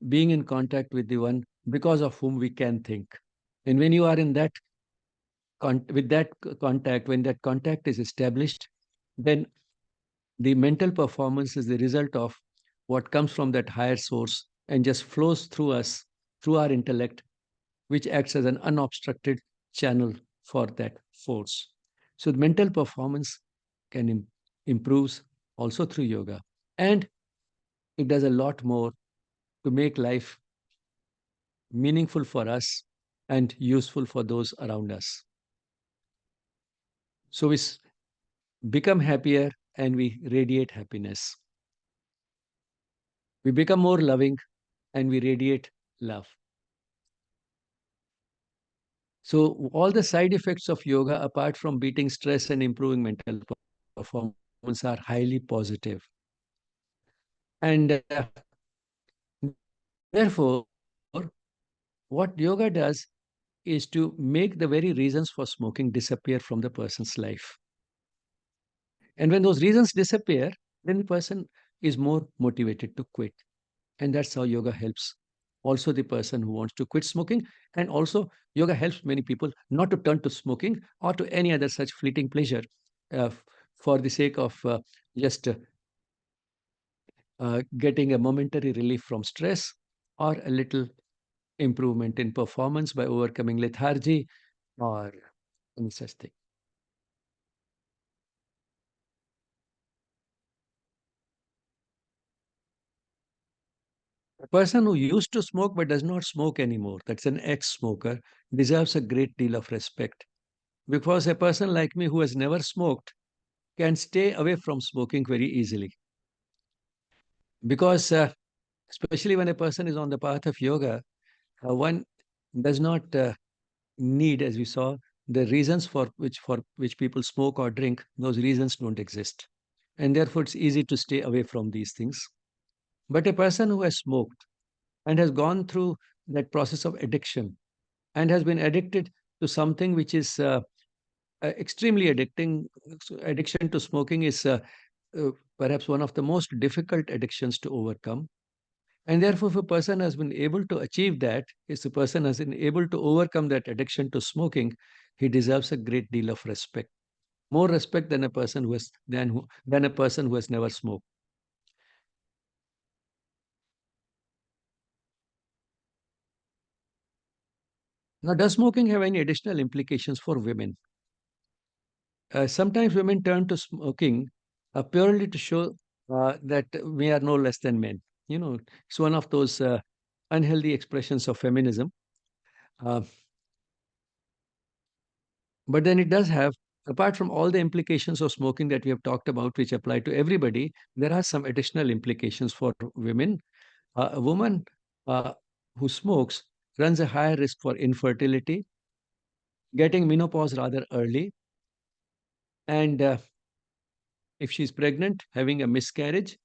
being in contact with the one because of whom we can think. And when you are in that with that contact, when that contact is established, then the mental performance is the result of what comes from that higher source and just flows through us, through our intellect, which acts as an unobstructed channel for that force. So the mental performance can improves also through yoga. And it does a lot more to make life meaningful for us and useful for those around us. So we become happier and we radiate happiness. We become more loving and we radiate love. So, all the side effects of yoga, apart from beating stress and improving mental performance, are highly positive. And therefore, what yoga does is to make the very reasons for smoking disappear from the person's life. And when those reasons disappear, then the person is more motivated to quit. And that's how yoga helps also the person who wants to quit smoking. And also, yoga helps many people not to turn to smoking or to any other such fleeting pleasure uh, for the sake of just getting a momentary relief from stress or a little improvement in performance by overcoming lethargy or any such thing. A person who used to smoke but does not smoke anymore, that's an ex smoker, deserves a great deal of respect. Because a person like me who has never smoked can stay away from smoking very easily. Because, especially when a person is on the path of yoga, one does not need, as we saw, the reasons for which people smoke or drink. Those reasons don't exist. and therefore it's easy to stay away from these things. But a person who has smoked and has gone through that process of addiction and has been addicted to something which is extremely addicting. So addiction to smoking is uh, perhaps one of the most difficult addictions to overcome. And therefore, if a person has been able to achieve that, if a person has been able to overcome that addiction to smoking, he deserves a great deal of respect, more respect than a person who has than a person who has never smoked. Now, does smoking have any additional implications for women? Sometimes women turn to smoking purely to show that we are no less than men. You know, it's one of those unhealthy expressions of feminism. Uh, but then it does have, apart from all the implications of smoking that we have talked about, which apply to everybody, there are some additional implications for women. A woman uh, who smokes runs a higher risk for infertility, getting menopause rather early, and if she's pregnant, having a miscarriage,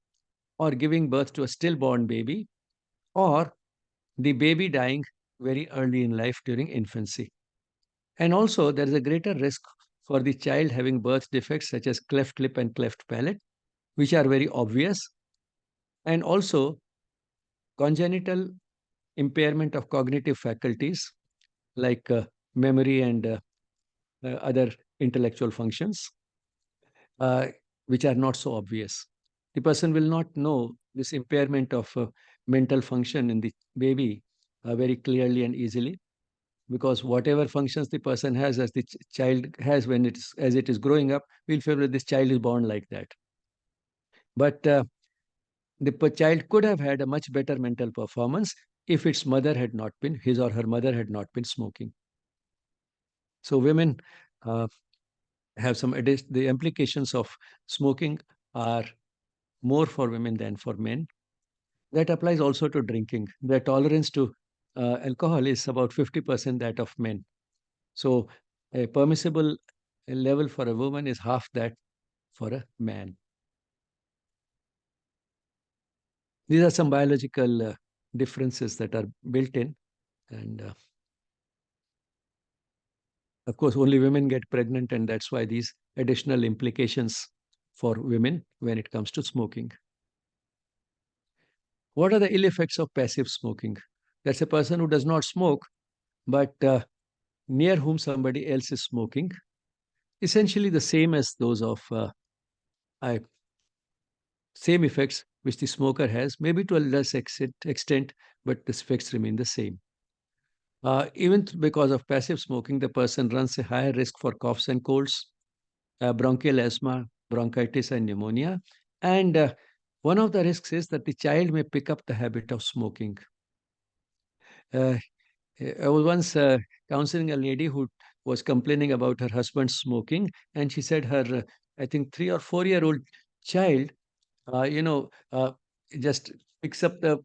or giving birth to a stillborn baby, or the baby dying very early in life during infancy. And also, there is a greater risk for the child having birth defects such as cleft lip and cleft palate, which are very obvious, and also congenital impairment of cognitive faculties like memory and other intellectual functions, uh, which are not so obvious. The person will not know this impairment of mental function in the baby very clearly and easily, because whatever functions the person has as the child has when it's as it is growing up, we'll feel that this child is born like that. But the child could have had a much better mental performance if its mother had not been, his or her mother had not been smoking. So women uh, have some the implications of smoking are more for women than for men. That applies also to drinking. The tolerance to alcohol is about 50% that of men. So a permissible level for a woman is half that for a man. These are some biological differences that are built in. And of course, only women get pregnant, and that's why these additional implications for women when it comes to smoking. What are the ill effects of passive smoking? That's a person who does not smoke, but near whom somebody else is smoking. Essentially, the same as those of I same effects which the smoker has, maybe to a less extent, but the effects remain the same. Even because of passive smoking, the person runs a higher risk for coughs and colds, bronchial asthma, bronchitis, and pneumonia. And one of the risks is that the child may pick up the habit of smoking. Uh, I was once counseling a lady who was complaining about her husband smoking, and she said her, I think, 3 or 4 year old child, you know, just picks up the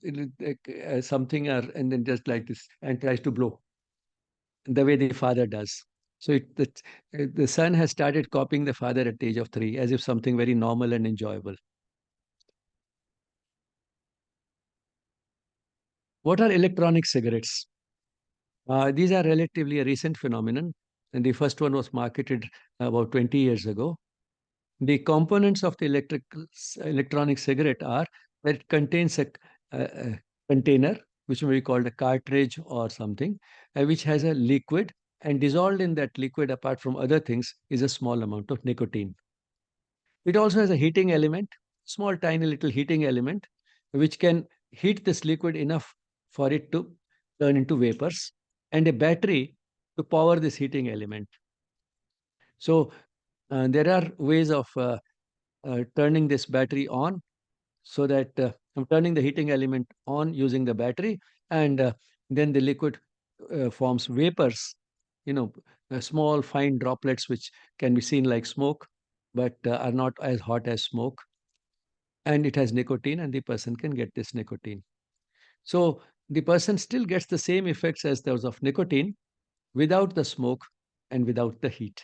something and then just like this and tries to blow the way the father does. So the son has started copying the father at the age of 3 as if something very normal and enjoyable. What are electronic cigarettes? These are relatively a recent phenomenon, and the first one was marketed about 20 years ago. The components of the electronic cigarette are that it contains a container, which may be called a cartridge or something, which has a liquid, and dissolved in that liquid, apart from other things, is a small amount of nicotine. It also has a heating element, small, tiny little heating element, which can heat this liquid enough for it to turn into vapors, and a battery to power this heating element. So there are ways of turning this battery on, so that I'm turning the heating element on using the battery, and then the liquid forms vapors, you know, small fine droplets which can be seen like smoke, but are not as hot as smoke. And it has nicotine, and the person can get this nicotine. So the person still gets the same effects as those of nicotine without the smoke and without the heat.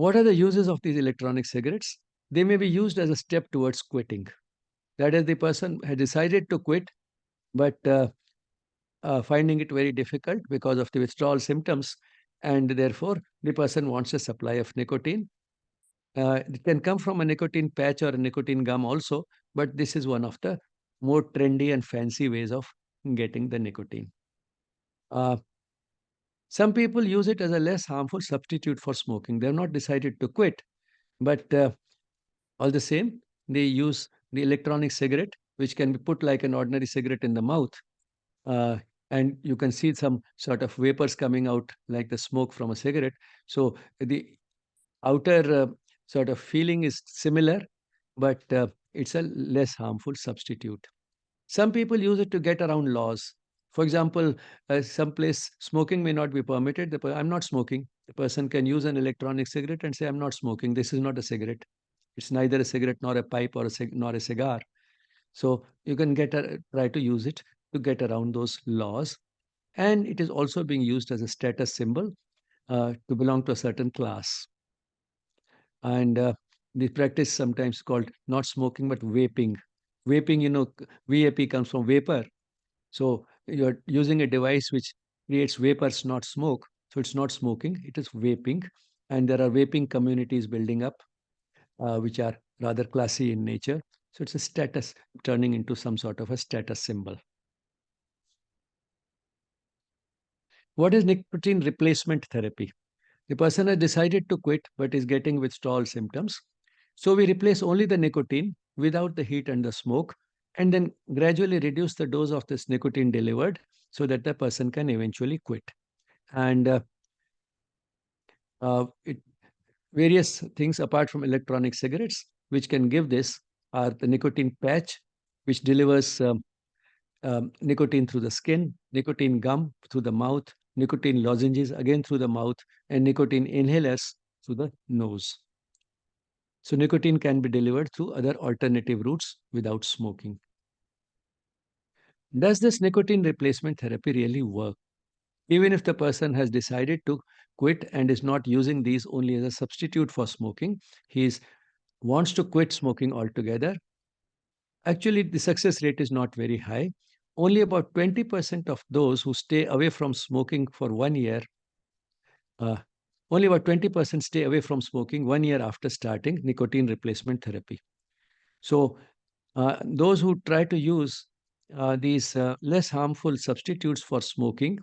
What are the uses of these electronic cigarettes? They may be used as a step towards quitting. That is, the person has decided to quit, but finding it very difficult because of the withdrawal symptoms, and therefore the person wants a supply of nicotine. It can come from a nicotine patch or a nicotine gum also, but this is one of the more trendy and fancy ways of getting the nicotine. Uh, some people use it as a less harmful substitute for smoking. They have not decided to quit, but all the same, they use the electronic cigarette, which can be put like an ordinary cigarette in the mouth, uh, and you can see some sort of vapors coming out like the smoke from a cigarette. So the outer sort of feeling is similar, but it's a less harmful substitute. Some people use it to get around laws. For example, someplace smoking may not be permitted. I'm not smoking. The person can use an electronic cigarette and say, I'm not smoking. This is not a cigarette. It's neither a cigarette nor a pipe or nor a cigar. So you can try to use it to get around those laws. And it is also being used as a status symbol to belong to a certain class. And the practice sometimes called not smoking but vaping. Vaping, VAP comes from vapor. So you're using a device which creates vapors, not smoke. So it's not smoking, it is vaping. And there are vaping communities building up, which are rather classy in nature. So it's a status turning into some sort of a status symbol. What is nicotine replacement therapy? The person has decided to quit but is getting withdrawal symptoms. So we replace only the nicotine without the heat and the smoke, and then gradually reduce the dose of this nicotine delivered so that the person can eventually quit. And it, various things apart from electronic cigarettes which can give this are the nicotine patch, which delivers nicotine through the skin, nicotine gum through the mouth, nicotine lozenges again through the mouth, and nicotine inhalers through the nose. So nicotine can be delivered through other alternative routes without smoking. Does this nicotine replacement therapy really work? Even if the person has decided to quit and is not using these only as a substitute for smoking, wants to quit smoking altogether. Actually, the success rate is not very high. Only about 20% of those who stay away from smoking for 1 year, uh, only about 20% stay away from smoking 1 year after starting nicotine replacement therapy. So, those who try to use these less harmful substitutes for smoking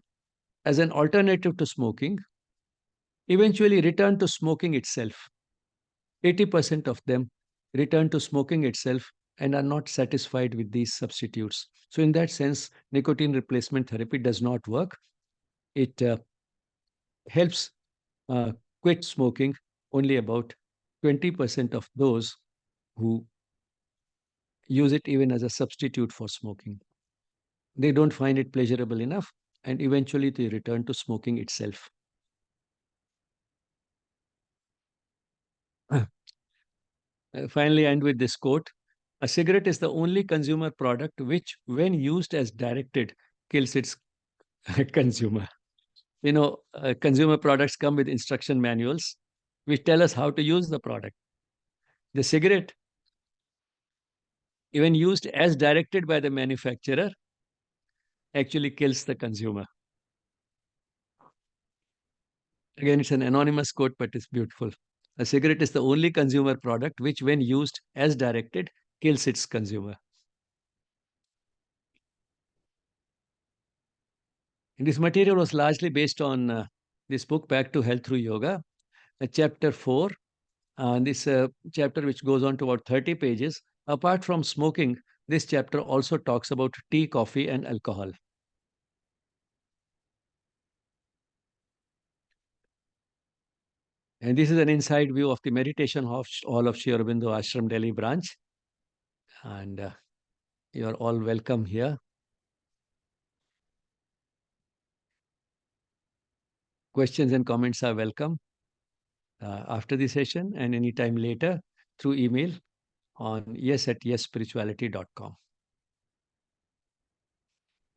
as an alternative to smoking eventually return to smoking itself. 80% of them return to smoking itself and are not satisfied with these substitutes. So, in that sense, nicotine replacement therapy does not work. It helps uh, quit smoking only about 20% of those who use it even as a substitute for smoking. They don't find it pleasurable enough, and eventually they return to smoking itself. Finally, end with this quote: a cigarette is the only consumer product which, when used as directed, kills its consumer. Consumer products come with instruction manuals which tell us how to use the product. The cigarette, even used as directed by the manufacturer, actually kills the consumer. Again, it's an anonymous quote, but it's beautiful. A cigarette is the only consumer product which, when used as directed, kills its consumer. And this material was largely based on this book, Back to Health Through Yoga, chapter 4. This chapter, which goes on to about 30 pages. Apart from smoking, this chapter also talks about tea, coffee, and alcohol. And this is an inside view of the meditation hall of Sri Aurobindo Ashram Delhi branch. And you are all welcome here. Questions and comments are welcome after the session and anytime later through email on yes@yesspirituality.com.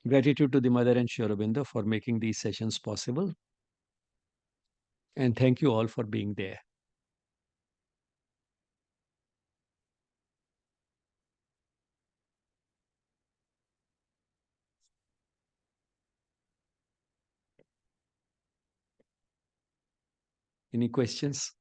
Gratitude to the Mother and Sri Aurobindo for making these sessions possible. And thank you all for being there. Any questions?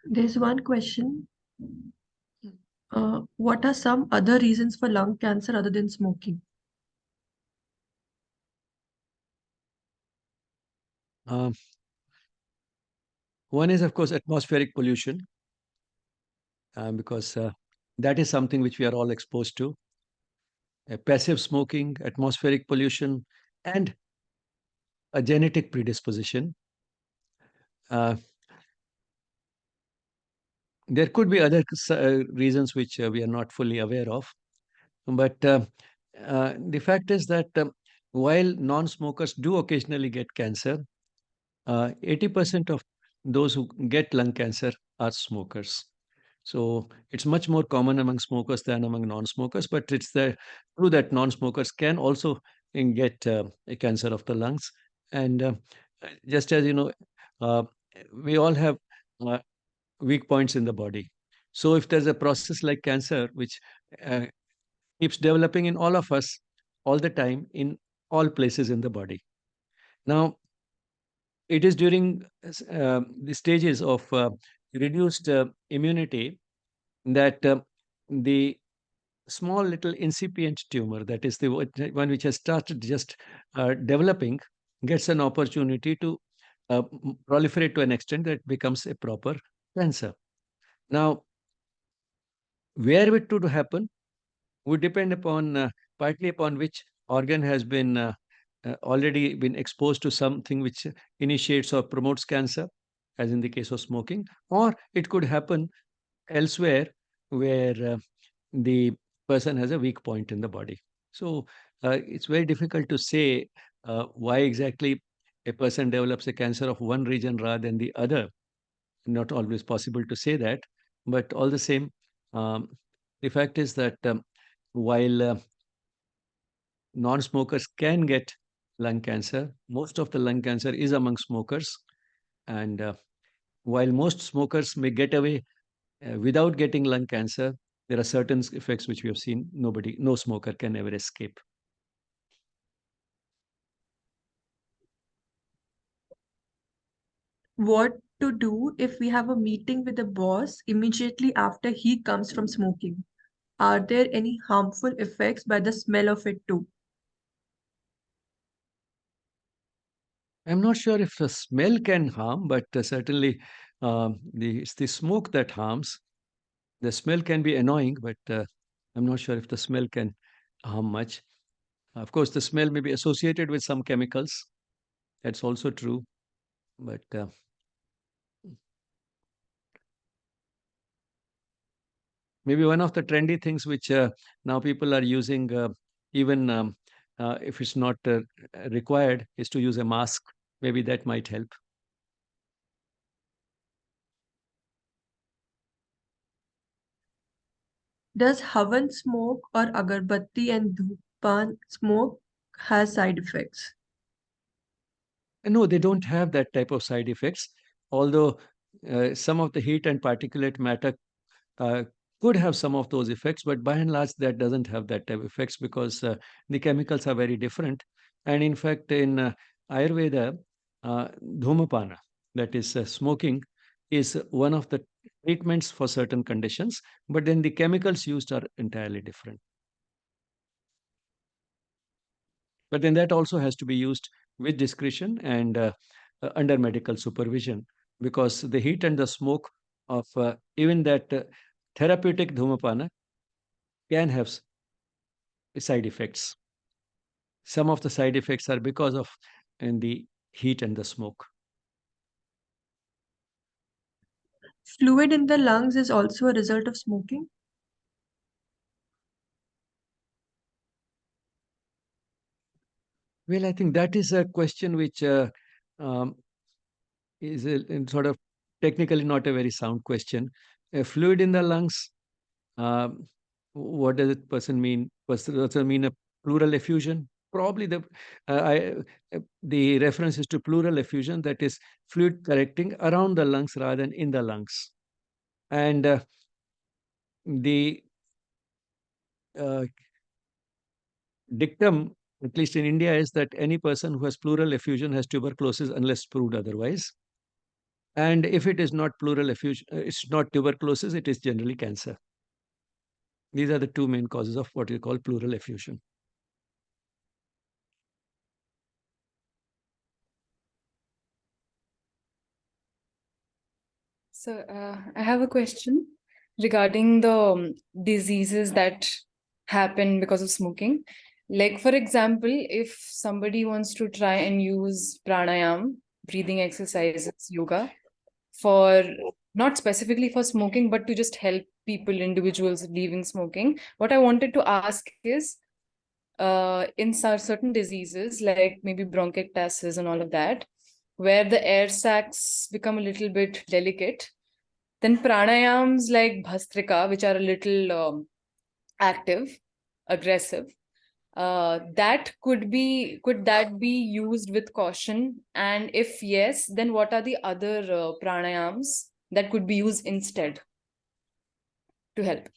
There's one question. What are some other reasons for lung cancer other than smoking? Um, One is, of course, atmospheric pollution, because that is something which we are all exposed to. Passive smoking, atmospheric pollution, and a genetic predisposition. Uh, there could be other reasons which we are not fully aware of. But the fact is that while non smokers do occasionally get cancer, 80% of those who get lung cancer are smokers. So it's much more common among smokers than among non-smokers. But it's true that non-smokers can also get a cancer of the lungs. And just as you know, uh, we all have uh, weak points in the body. So if there's a process like cancer, which uh, keeps developing in all of us all the time in all places in the body. Now, it is during the stages of reduced immunity that the small little incipient tumor, that is the one which has started just developing, gets an opportunity to proliferate to an extent that becomes a proper cancer. Now, where it to happen would depend upon partly upon which organ has been already been exposed to something which initiates or promotes cancer, as in the case of smoking, or it could happen elsewhere where the person has a weak point in the body. So it's very difficult to say why exactly a person develops a cancer of one region rather than the other. Not always possible to say that, but all the same, um, the fact is that while non-smokers can get lung cancer, most of the lung cancer is among smokers. And while most smokers may get away without getting lung cancer, there are certain effects which we have seen no smoker can ever escape. What to do if we have a meeting with the boss immediately after he comes from smoking? Are there any harmful effects by the smell of it too? I'm not sure if the smell can harm, but certainly it's the smoke that harms. The smell can be annoying, but I'm not sure if the smell can harm much. Of course, the smell may be associated with some chemicals. That's also true. But maybe one of the trendy things which now people are using, even if it's not required, is to use a mask. Maybe that might help. Does Havan smoke or agarbatti and dhupan smoke has side effects? No, they don't have that type of side effects, although some of the heat and particulate matter uh, could have some of those effects, but by and large, that doesn't have that type of effects because the chemicals are very different. And in fact, in Ayurveda, dhumapana, that is smoking, is one of the treatments for certain conditions, but then the chemicals used are entirely different. But then that also has to be used with discretion and under medical supervision, because the heat and the smoke of even that therapeutic dhumapana can have side effects. Some of the side effects are because of in the heat and the smoke. Fluid in the lungs is also a result of smoking. Well, I think that is a question which um, is sort of technically not a very sound question. A fluid in the lungs, um, what does it person mean? Does it mean a pleural effusion? Probably the reference is to pleural effusion, that is fluid collecting around the lungs rather than in the lungs. And the uh, dictum, at least in India, is that any person who has pleural effusion has tuberculosis unless proved otherwise. And if it is not pleural effusion, it's not tuberculosis, it is generally cancer. These are the two main causes of what we call pleural effusion. So, I have a question regarding the diseases that happen because of smoking. Like, for example, if somebody wants to try and use pranayam, breathing exercises, yoga, for not specifically for smoking, but to just help people, individuals leaving smoking, what I wanted to ask is, in certain diseases, like maybe bronchiectasis and all of that, where the air sacs become a little bit delicate, then pranayams like Bhastrika, which are a little active, aggressive, could that be used with caution? And if yes, then what are the other pranayams that could be used instead to help?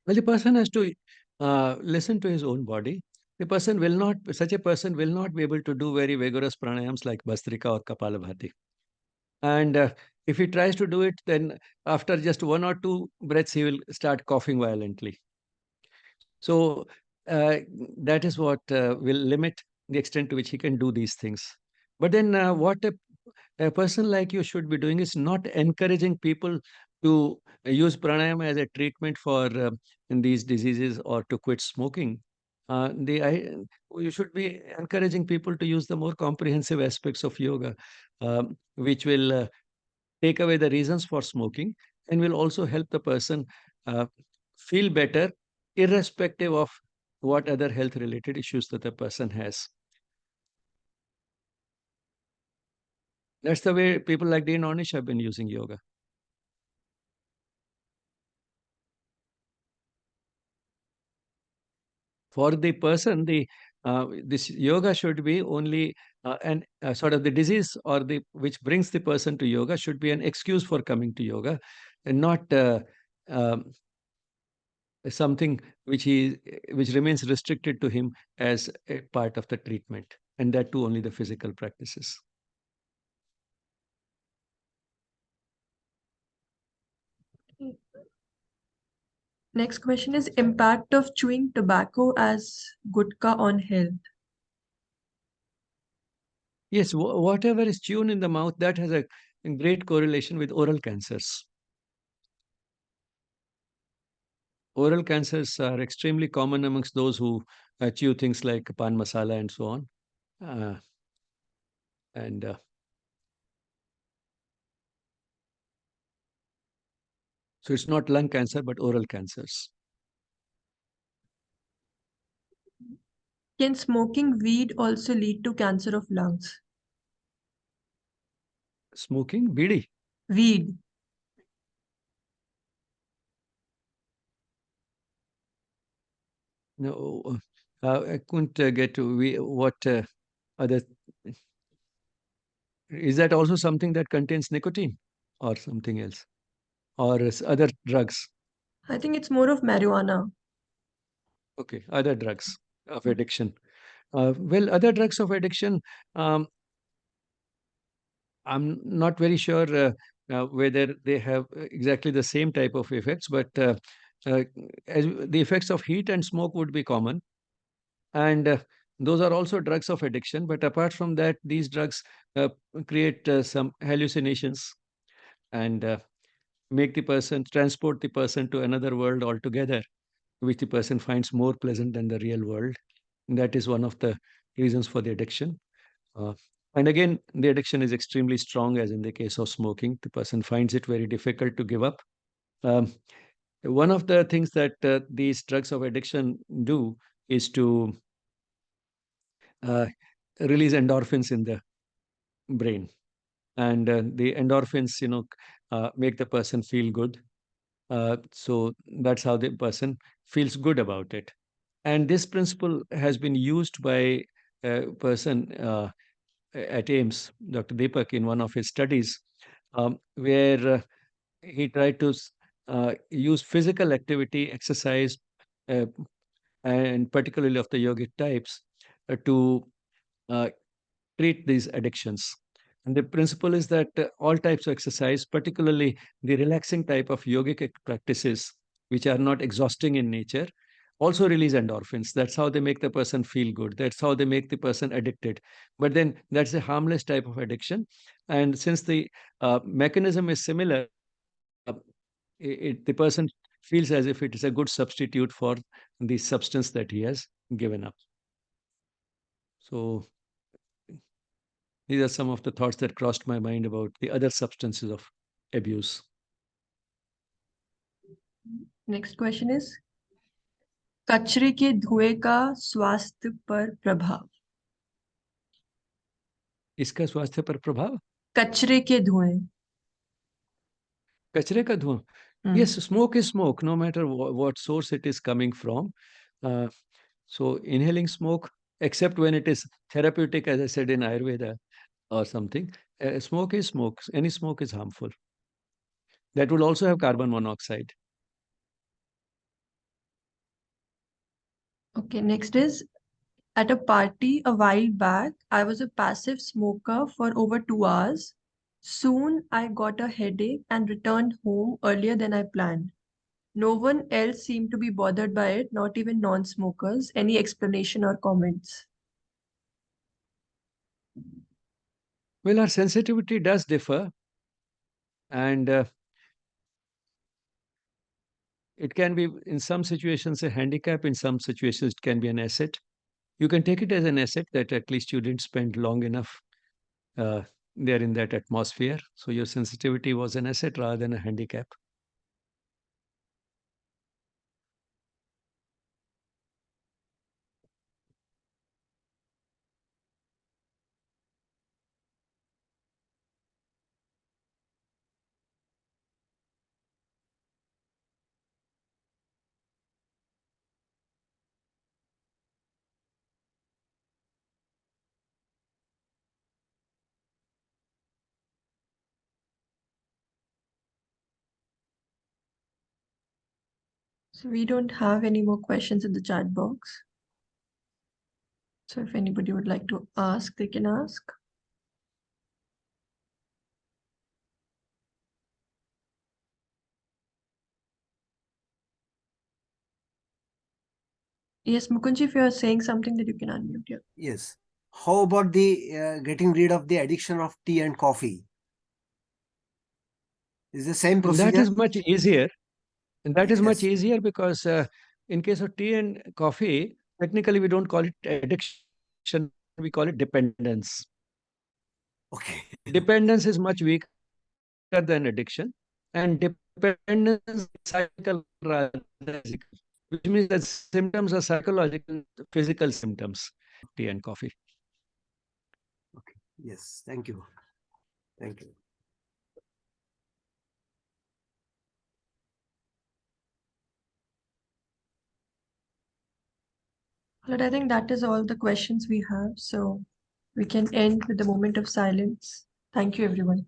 Well, the person has to listen to his own body. Such a person will not be able to do very vigorous pranayams like Bhastrika or Kapalabhati. And if he tries to do it, then after just one or two breaths, he will start coughing violently. So uh, that is what will limit the extent to which he can do these things. But then what a person like you should be doing is not encouraging people to use pranayama as a treatment for in these diseases or to quit smoking. You should be encouraging people to use the more comprehensive aspects of yoga, which will take away the reasons for smoking and will also help the person uh, feel better, irrespective of what other health related issues that the person has. That's the way people like Dean Ornish have been using yoga. For the person, the this yoga should be only an sort of the disease or the which brings the person to yoga should be an excuse for coming to yoga, and not um, something which remains restricted to him as a part of the treatment, and that too only the physical practices. Next question is impact of chewing tobacco as gutka on health. Yes, whatever is chewed in the mouth, that has a great correlation with oral cancers. Oral cancers are extremely common amongst those who chew things like pan masala and so on. Uh, and So it's not lung cancer, but oral cancers. Can smoking weed also lead to cancer of lungs? Smoking, bidi. Weed. No, I couldn't get to what other. Is that also something that contains nicotine or something else? Or other drugs? I think it's more of marijuana. Okay, other drugs of addiction. Well, other drugs of addiction, um, I'm not very sure whether they have exactly the same type of effects, but uh, the effects of heat and smoke would be common. And those are also drugs of addiction. But apart from that, these drugs create some hallucinations and transport the person to another world altogether, which the person finds more pleasant than the real world. And that is one of the reasons for the addiction. Uh, and again, the addiction is extremely strong, as in the case of smoking. The person finds it very difficult to give up. Um, One of the things that these drugs of addiction do is to uh, release endorphins in the brain, and the endorphins, make the person feel good. So that's how the person feels good about it. And this principle has been used by a person at AIMS, Dr. Deepak, in one of his studies, where he tried to use physical activity, exercise, uh, and particularly of the yogic types, to uh, treat these addictions. And the principle is that all types of exercise, particularly the relaxing type of yogic practices, which are not exhausting in nature, also release endorphins. That's how they make the person feel good. That's how they make the person addicted. But then that's a harmless type of addiction. And since the mechanism is similar, the person feels as if it is a good substitute for the substance that he has given up. So these are some of the thoughts that crossed my mind about the other substances of abuse. Next question is, कचरे के धुएं का स्वास्थ्य पर प्रभाव. इसका स्वास्थ्य पर प्रभाव? कचरे के धुएं. कचरे का धुआं? Yes, smoke is smoke, no matter what source it is coming from. So inhaling smoke, except when it is therapeutic, as I said in Ayurveda or something, smoke is smoke. Any smoke is harmful. That will also have carbon monoxide. Okay, next is, at a party a while back, I was a passive smoker for over 2 hours. Soon I got a headache and returned home earlier than I planned. No one else seemed to be bothered by it, not even non-smokers. Any explanation or comments? Well, our sensitivity does differ, and it can be, in some situations, a handicap. In some situations, it can be an asset. You can take it as an asset that at least you didn't spend long enough uh, there in that atmosphere. So your sensitivity was an asset rather than a handicap. So we don't have any more questions in the chat box. So if anybody would like to ask, they can ask. Yes, Mukunji, if you are saying something, that you can unmute. Yeah. Yes. How about the getting rid of the addiction of tea and coffee? Is the same procedure? That is much easier. And that is much Yes. easier because in case of tea and coffee, technically we don't call it addiction, we call it dependence. Okay. Dependence is much weaker than addiction, and dependence is psychological rather than physical, which means that symptoms are psychological, physical symptoms, tea and coffee. Okay. Yes. Thank you. Thank you. But I think that is all the questions we have. So we can end with the moment of silence. Thank you, everyone.